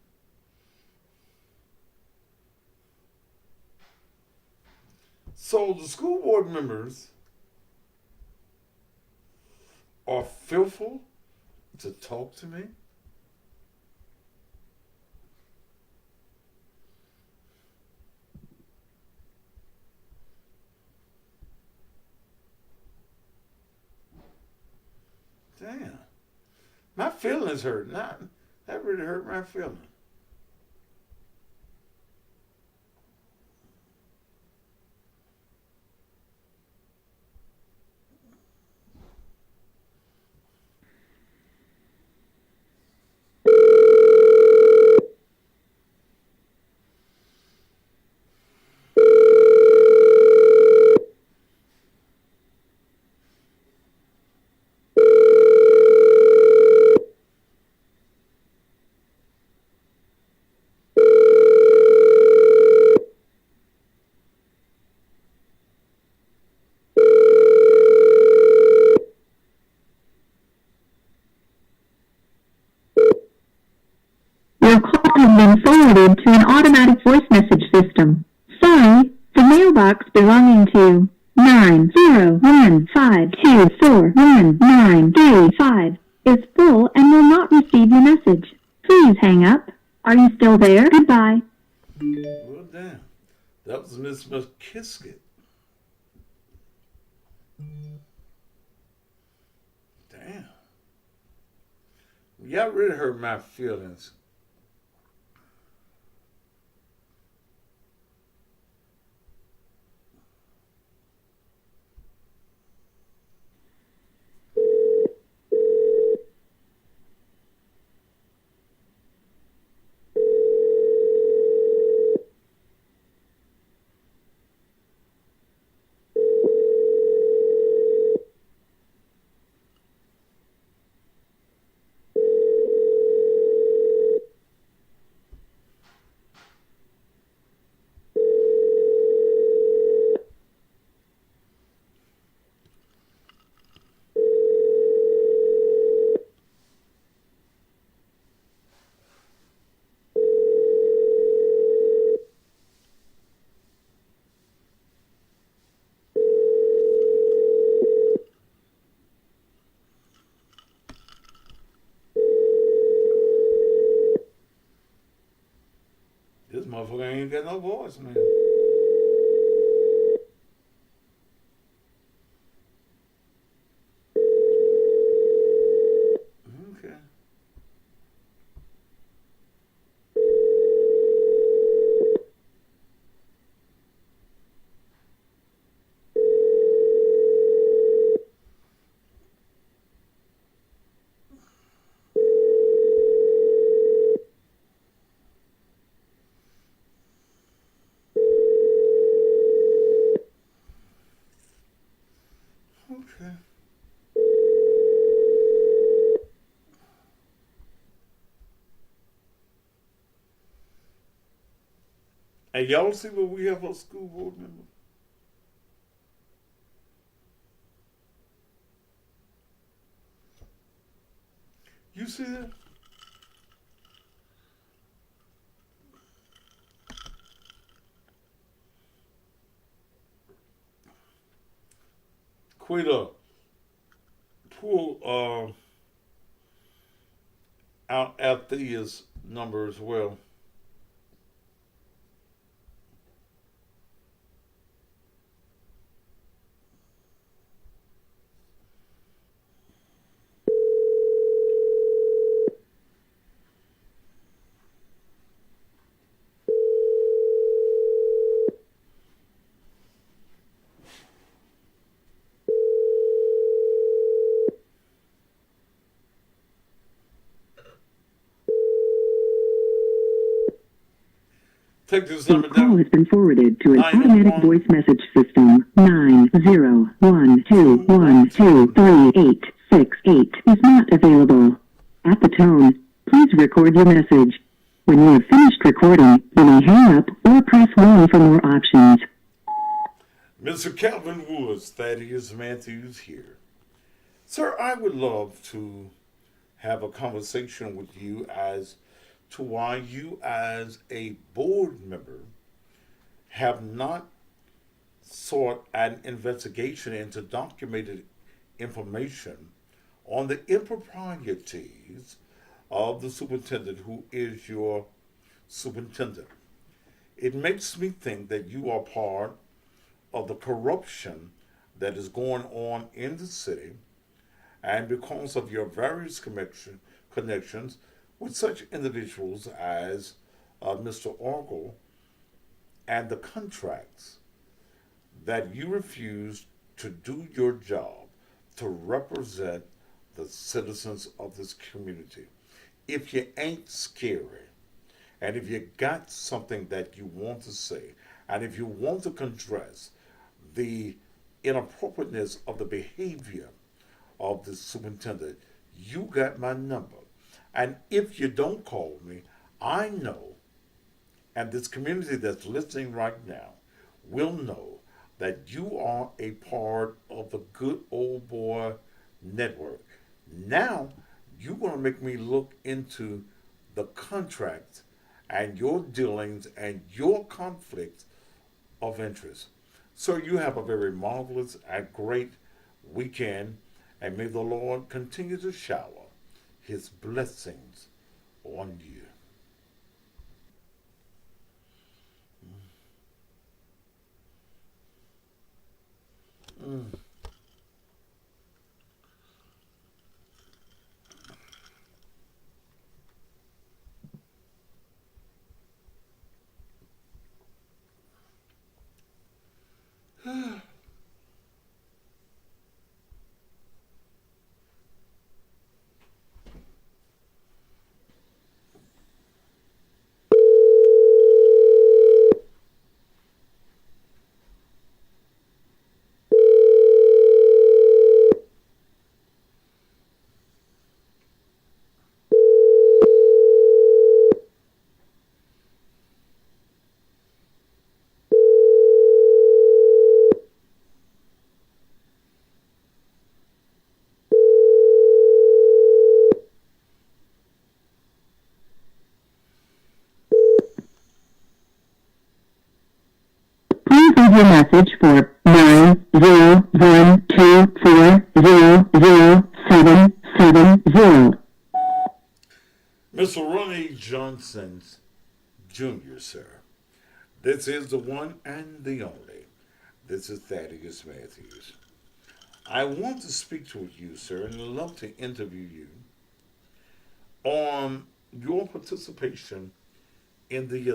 A: So the school board members are fearful to talk to me? Damn. My feelings hurt. That really hurt my feelings.
N: Your call has been forwarded to an automatic voice message system. Sorry, the mailbox belonging to 90152411935 is full and will not receive your message. Please hang up. Are you still there? Goodbye.
A: Well, damn. That was Miss McKiskett. Damn. Y'all really hurt my feelings. This motherfucker ain't got no voice, man. Okay. Okay. And y'all see what we have a school board member? You see that? Quita, pull out Althea's number as well. Take this
N: Your
A: number
N: call
A: down.
N: has been forwarded to an automatic voice message system. 90121238868 is not available. At the tone, please record your message. When you have finished recording, you may hang up or press 1 for more options.
A: Mr. Calvin Woods, Thaddeus Matthews here. Sir, I would love to have a conversation with you as to why you as a board member have not sought an investigation into documented information on the improprieties of the superintendent who is your superintendent. It makes me think that you are part of the corruption that is going on in the city, and because of your various connections with such individuals as Mr. Orgel and the contracts that you refuse to do your job to represent the citizens of this community. If you ain't scary, and if you got something that you want to say, and if you want to address the inappropriateness of the behavior of the superintendent, you got my number. And if you don't call me, I know, and this community that's listening right now will know that you are a part of the good old boy network. Now, you're going to make me look into the contracts and your dealings and your conflicts of interest. So you have a very marvelous and great weekend, and may the Lord continue to shower his blessings on you.
N: Please leave your message for 90124000770.
A: Mr. Ronnie Johnson Jr., sir. This is the one and the only. This is Thaddeus Matthews. I want to speak to you, sir, and I'd love to interview you on your participation in the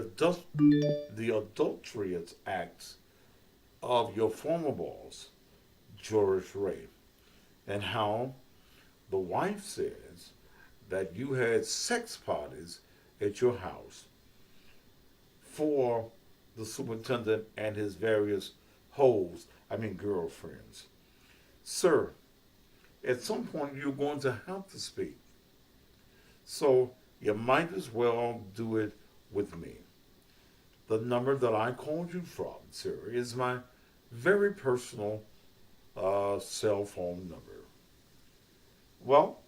A: adulterous acts of your former boss, George Ray, and how the wife says that you had sex parties at your house for the superintendent and his various girlfriends. Sir, at some point you're going to have to speak. So you might as well do it with me. The number that I called you from, sir, is my very personal cell phone number. Well,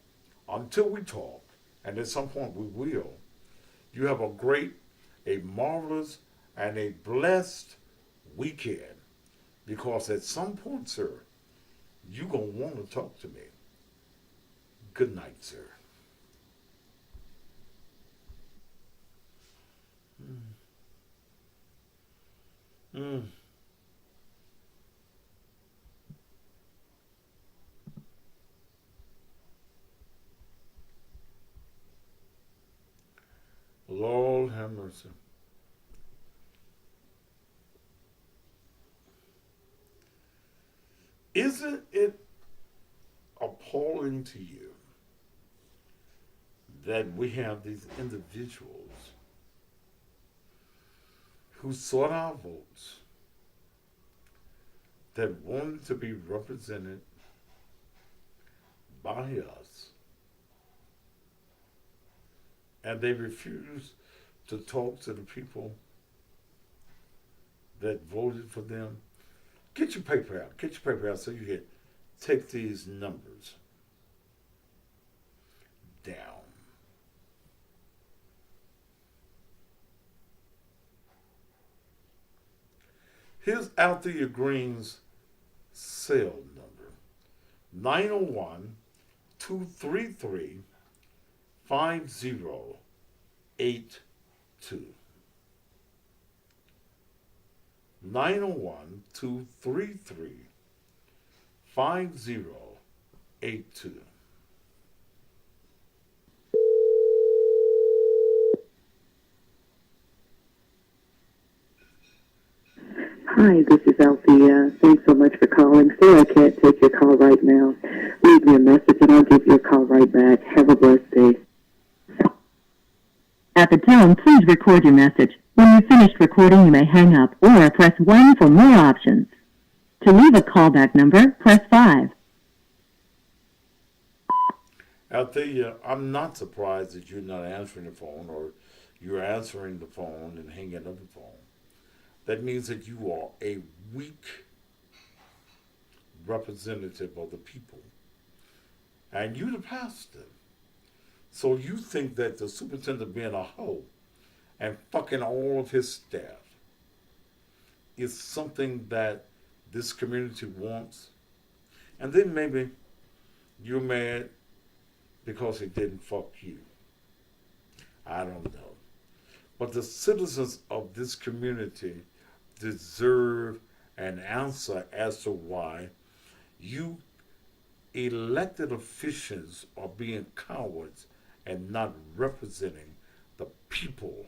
A: until we talk, and at some point we will, you have a great, a marvelous, and a blessed weekend. Because at some point, sir, you're going to want to talk to me. Good night, sir. Lord have mercy. Isn't it appalling to you that we have these individuals who sought our votes, that wanted to be represented by us, and they refuse to talk to the people that voted for them? Get your paper out. Get your paper out so you can take these numbers down. Here's Althea Green's cell number, 901 233 5082. 901 233 5082.
L: Hi, this is Althea. Thanks so much for calling. Sorry I can't take your call right now. Leave me a message and I'll give you a call right back. Have a blessed day.
N: At the tone, please record your message. When you've finished recording, you may hang up or press 1 for more options. To leave a callback number, press 5.
A: Althea, I'm not surprised that you're not answering the phone, or you're answering the phone and hanging up the phone. That means that you are a weak representative of the people. And you're the pastor. So you think that the superintendent being a hoe and fucking all of his staff is something that this community wants? And then maybe you're mad because he didn't fuck you. I don't know. But the citizens of this community deserve an answer as to why you elected officials are being cowards and not representing the people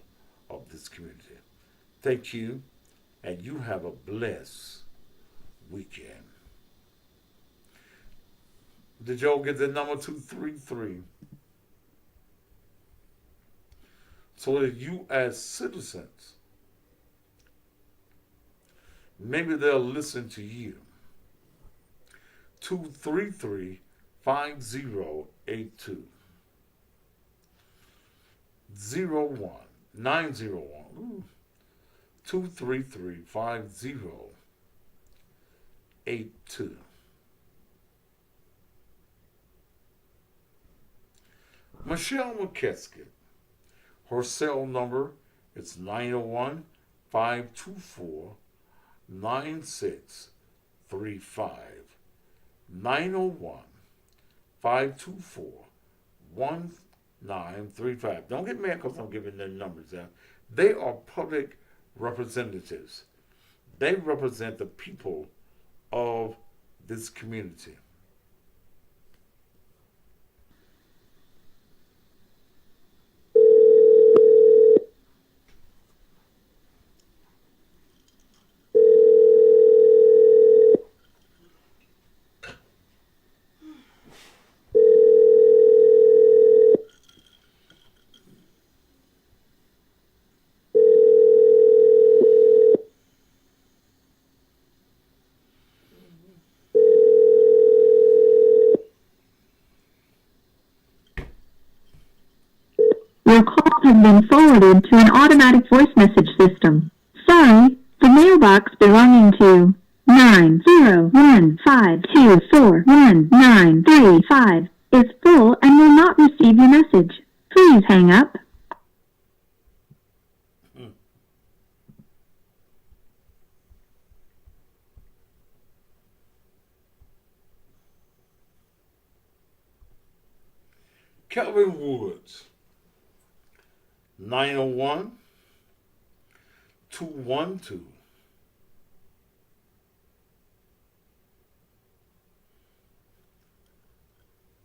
A: of this community. Thank you, and you have a blessed weekend. Did y'all get the number 233? So that you as citizens, maybe they'll listen to you. 233 5082. 901 233 5082. Michelle McKeskett. Her cell number is 901 524 9635. 901 524 1935. Don't get mad because I'm giving their numbers out. They are public representatives. They represent the people of this community.
N: Your call has been forwarded to an automatic voice message system. Sorry, the mailbox belonging to 90152411935 is full and will not receive your message. Please hang up.
A: Kelvin Woods. 901 212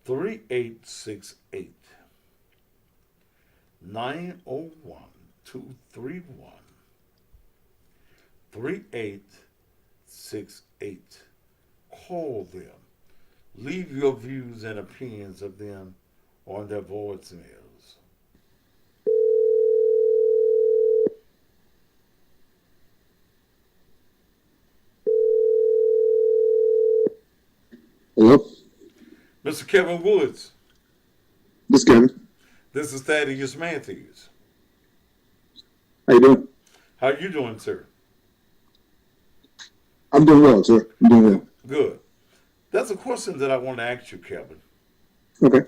A: 3868. 901 231 3868. Call them. Leave your views and opinions of them on their voicemails.
O: Hello?
A: Mr. Kevin Woods.
O: This Kevin.
A: This is Thaddeus Matthews.
O: How you doing?
A: How you doing, sir?
O: I'm doing well, sir. I'm doing well.
A: Good. That's a question that I want to ask you, Kevin.
O: Okay.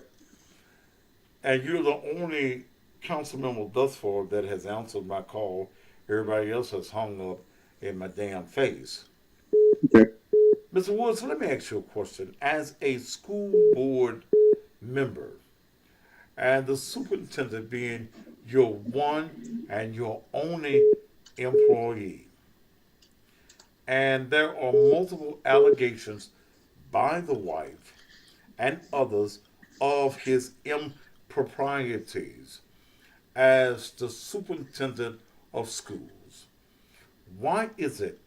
A: And you're the only council member thus far that has answered my call. Everybody else has hung up in my damn face.
O: Okay.
A: Mr. Woods, let me ask you a question. As a school board member, and the superintendent being your one and your only employee. And there are multiple allegations by the wife and others of his improprieties as the superintendent of schools. Why is it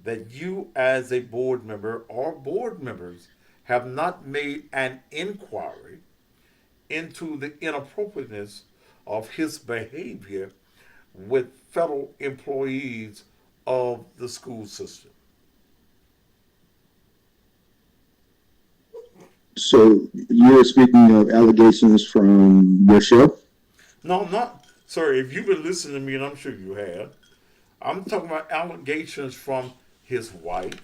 A: that you, as a board member or board members, have not made an inquiry into the inappropriateness of his behavior with fellow employees of the school system?
O: So you're speaking of allegations from your show?
A: No, not, sir, if you've been listening to me, and I'm sure you have, I'm talking about allegations from his wife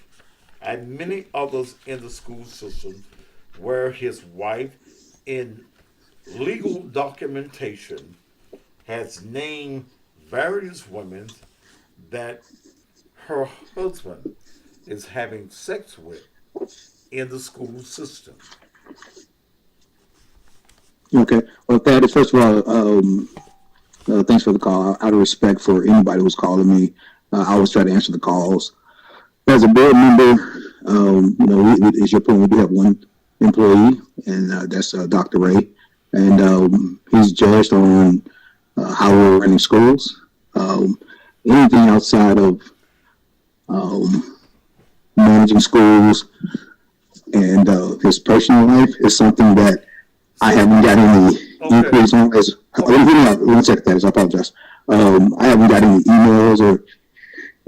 A: and many others in the school system where his wife, in legal documentation, has named various women that her husband is having sex with in the school system.
O: Okay. Well, Thaddeus, first of all, thanks for the call. Out of respect for anybody who's calling me, I always try to answer the calls. As a board member, as your point, we do have one employee, and that's Dr. Ray, and he's judged on how we're running schools. Anything outside of managing schools and his personal life is something that I haven't got any inquiries on. One second, Thaddeus, I apologize. I haven't got any emails or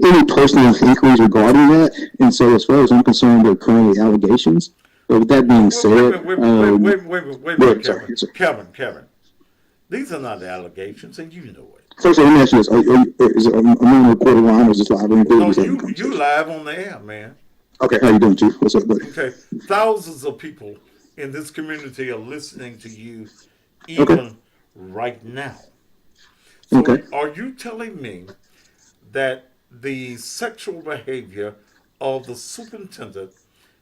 O: any personal inquiries regarding that. And so as far as I'm concerned, there are currently allegations. But with that being said...
A: Wait a minute, Kevin. These are not allegations, and you know it.
O: First of all, let me ask you this. Am I on a recorded line or is this live?
A: No, you live on the air, man.
O: Okay, how you doing, Chief? What's up, buddy?
A: Okay, thousands of people in this community are listening to you even right now. So are you telling me that the sexual behavior of the superintendent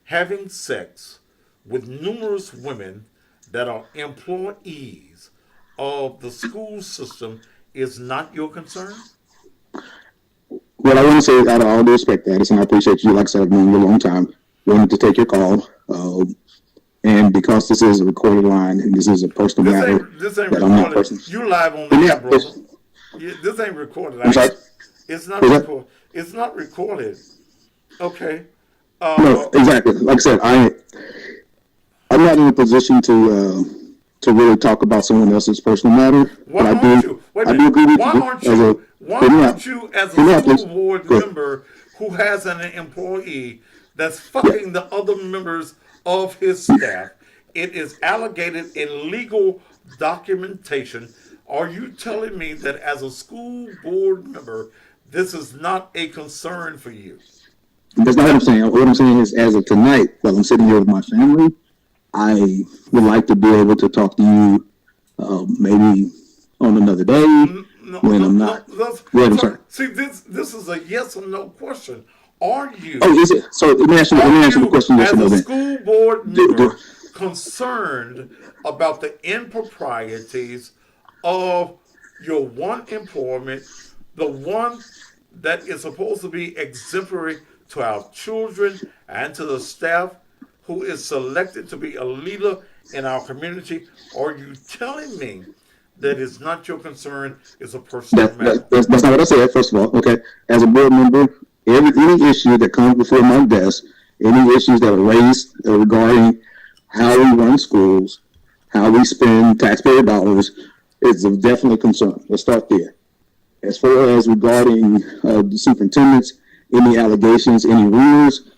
A: having sex with numerous women that are employees of the school system is not your concern?
O: What I want to say, out of all due respect, Thaddeus, and I appreciate you, like I said, I've known you a long time, wanted to take your call. And because this is a recorded line and this is a personal matter,
A: this ain't
O: that I'm not
A: recorded. You live on the air, brother. This ain't recorded.
O: I'm sorry?
A: It's not recorded. It's not recorded. Okay.
O: No, exactly. Like I said, I'm not in a position to really talk about someone else's personal matter.
A: Why
O: but
A: aren't you? Wait a minute.
O: I do agree with
A: Why
O: you.
A: aren't you, as a school board member who has an employee that's fucking the other members of his staff? It is allocated in legal documentation. Are you telling me that as a school board member, this is not a concern for you?
O: That's not what I'm saying. What I'm saying is, as of tonight, while I'm sitting here with my family, I would like to be able to talk to you maybe on another day when I'm not. I'm sorry.
A: See, this is a yes or no question. Are you?
O: Oh, is it? So let me answer the question.
A: As a school board member, concerned about the improprieties of your one employment, the one that is supposed to be exemplary to our children and to the staff who is selected to be a leader in our community? Are you telling me that it's not your concern, it's a personal matter?
O: That's not what I said, first of all. Okay. As a board member, any issue that comes before my desk, any issues that are raised regarding how we run schools, how we spend taxpayer dollars, is definitely a concern. Let's start there. As far as regarding the superintendents, any allegations, any rumors,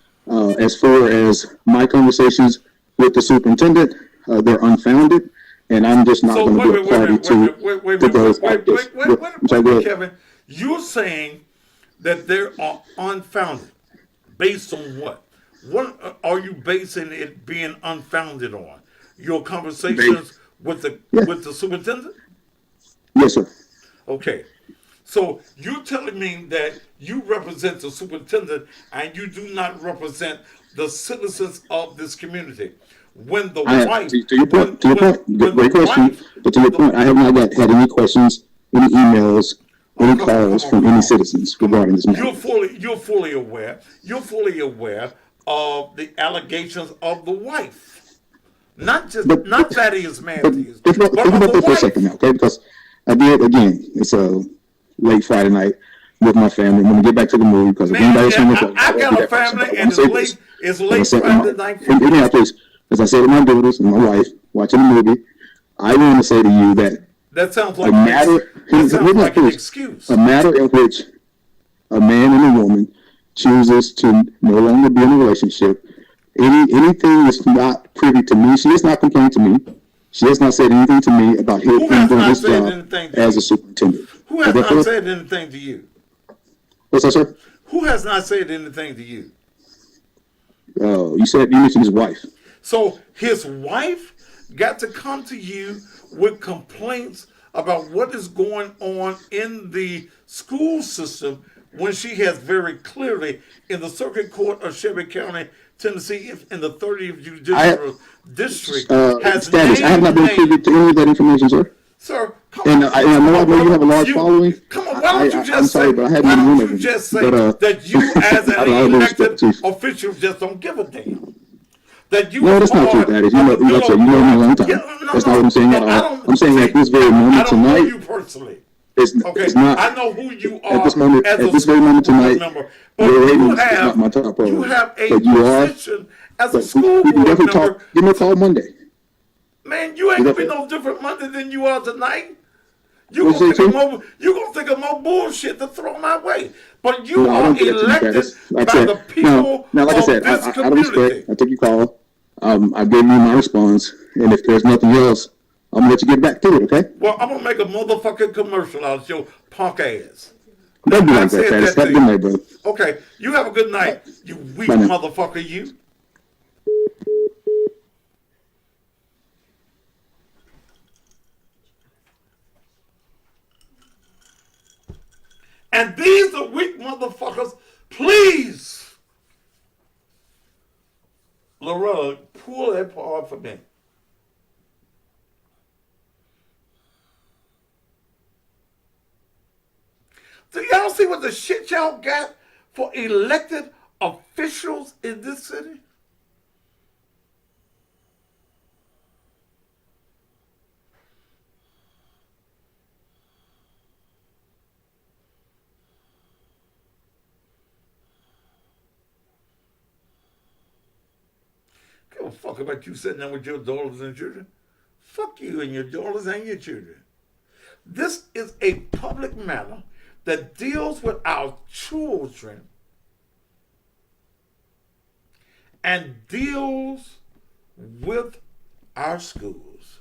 O: as far as my conversations with the superintendent, they're unfounded, and I'm just not going to be a party to those actors.
A: Wait, Kevin, you're saying that they are unfounded. Based on what? What are you basing it being unfounded on? Your conversations with the superintendent?
O: Yes, sir.
A: Okay. So you're telling me that you represent the superintendent and you do not represent the citizens of this community. when the
O: I have,
A: wife,
O: to your point, great question.
A: wife,
O: But to your point, I have not had any questions, any emails, any calls from any citizens regarding this matter.
A: you're fully aware. You're fully aware of the allegations of the wife, not Thaddeus Matthews,
O: Think
A: but
O: about
A: of the
O: that for a
A: wife.
O: second now, okay? Because I did, again, it's a late Friday night with my family. I'm going to get back to the movie because if anybody's home with
A: I got a family, and it's late Friday night.
O: Anyhow, please, as I said to my daughters and my wife watching the movie, I want to say to you that
A: sounds like
O: an
A: excuse.
O: A matter in which a man and a woman chooses to no longer be in a relationship. Anything that's not privy to me, she has not complained to me. She has not said anything to me about him doing his job as a superintendent.
A: Who has not said anything to you?
O: What's that, sir?
A: Who has not said anything to you?
O: You mentioned his wife.
A: So his wife got to come to you with complaints about what is going on in the school system when she has very clearly in the Circuit Court of Shelby County, Tennessee, in the 30th Judicial District, has
O: status. I have not been privy to any of that information, sir.
A: Sir,
O: I know you have a large following.
A: Come on, why don't you just
O: I'm sorry,
A: say,
O: but I haven't been room everything.
A: That you as an elected official just don't give a damn? That you
O: no, that's not true, Daddy. You know me a long time. That's not what I'm saying at all. I'm saying at this very moment tonight.
A: I don't know you personally.
O: It's not.
A: I know who you are
O: at this moment. At this very moment tonight, your rating is not my top priority.
A: You have a
O: but
A: position as a school board member.
O: Talk. Give me a call Monday.
A: Man, you ain't gonna be no different Monday than you are tonight. You gonna think of more bullshit to throw my way. But you are elected by the people
O: now, like I said,
A: this
O: out of respect, I take your call. I gave you my response, and if there's nothing else, I'm gonna let you get back to it, okay?
A: Well, I'm gonna make a motherfucking commercial out of your punk ass.
O: Don't be like that, Thaddeus. Have a good night, bro.
A: Okay, you have a good night, you weak motherfucker, you. And these are weak motherfuckers. Please, Loretta, pull that part for me. Do y'all see what the shit y'all got for elected officials in this city? Give a fuck about you sitting there with your daughters and children. Fuck you and your daughters and your children. This is a public matter that deals with our children and deals with our schools.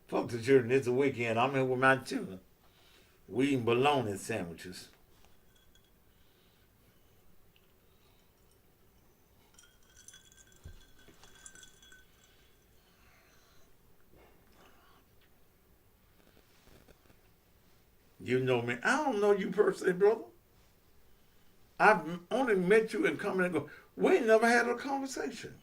A: Fuck the children, it's a weekend. I'm here with my children. We eating bologna sandwiches. You know me. I don't know you personally, brother. I've only met you and come and go. We ain't never had a conversation.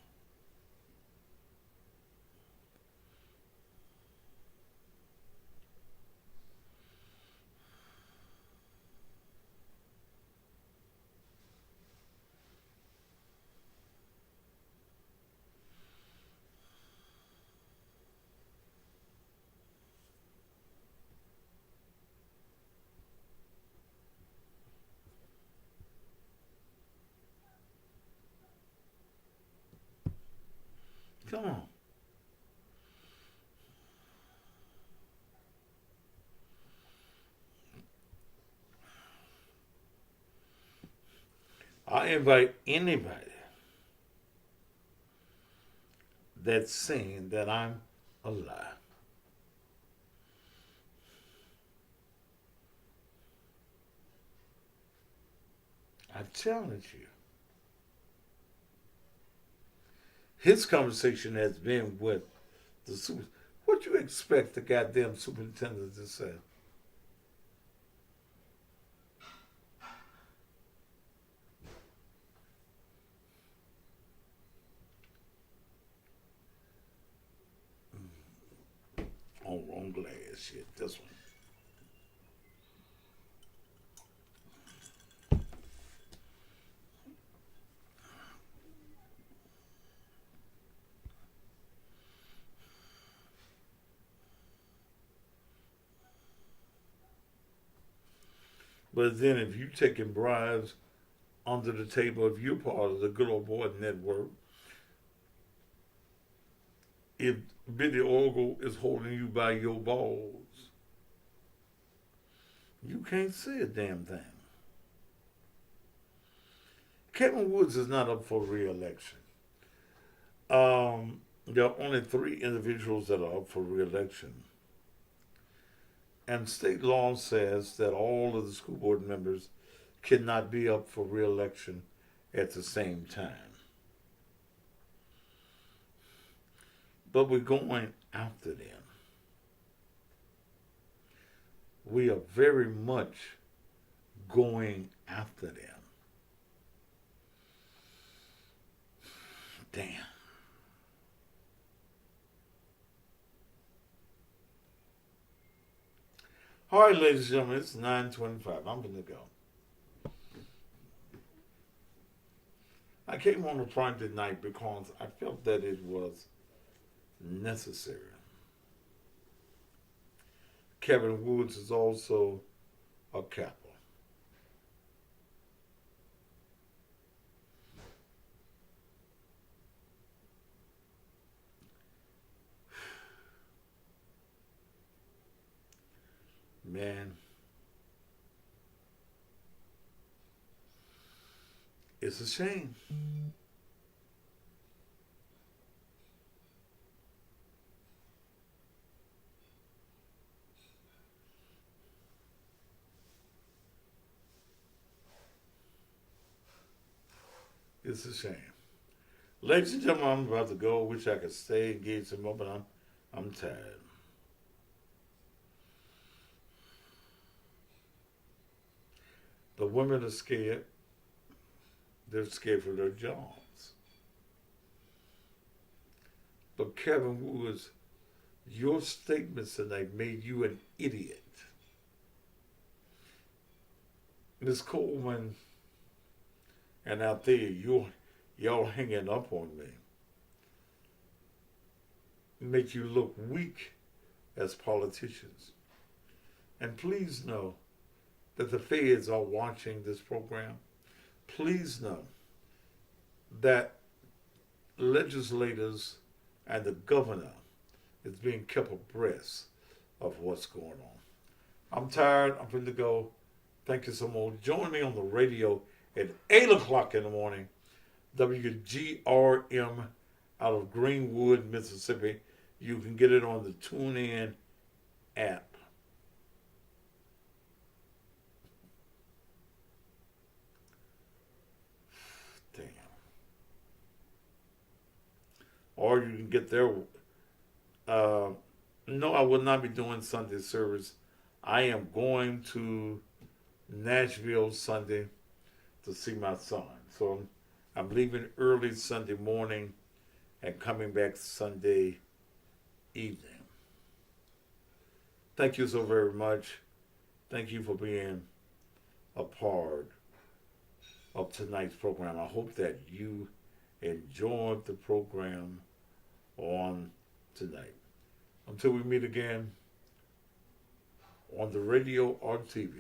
A: Come on. I invite anybody that's saying that I'm a lie. I challenge you. His conversation has been with the super. What you expect the goddamn superintendent to say? Oh, wrong glass. Shit, this one. But then if you taking bribes under the table, if you're part of the good old boy network, if Billy Ogle is holding you by your balls, you can't say a damn thing. Kevin Woods is not up for re-election. There are only 3 individuals that are up for re-election. And state law says that all of the school board members cannot be up for re-election at the same time. But we're going after them. We are very much going after them. Damn. All right, ladies and gentlemen, it's 9:25. I'm going to go. I came on a Friday night because I felt that it was necessary. Kevin Woods is also a Kappa. Man, it's a shame. It's a shame. Ladies and gentlemen, I'm about to go. Wish I could stay and get some more, but I'm tired. The women are scared. They're scared for their jobs. But Kevin Woods, your statements tonight made you an idiot. Ms. Coleman and out there, y'all hanging up on me. Make you look weak as politicians. And please know that the feds are watching this program. Please know that legislators and the governor is being kept abreast of what's going on. I'm tired. I'm ready to go. Thank you so much. Join me on the radio at 8 o'clock in the morning. WGRM out of Greenwood, Mississippi. You can get it on the TuneIn app. Damn. Or you can get there. No, I will not be doing Sunday service. I am going to Nashville Sunday to see my son. So I'm leaving early Sunday morning and coming back Sunday evening. Thank you so very much. Thank you for being a part of tonight's program. I hope that you enjoyed the program on tonight. Until we meet again on the radio or TV,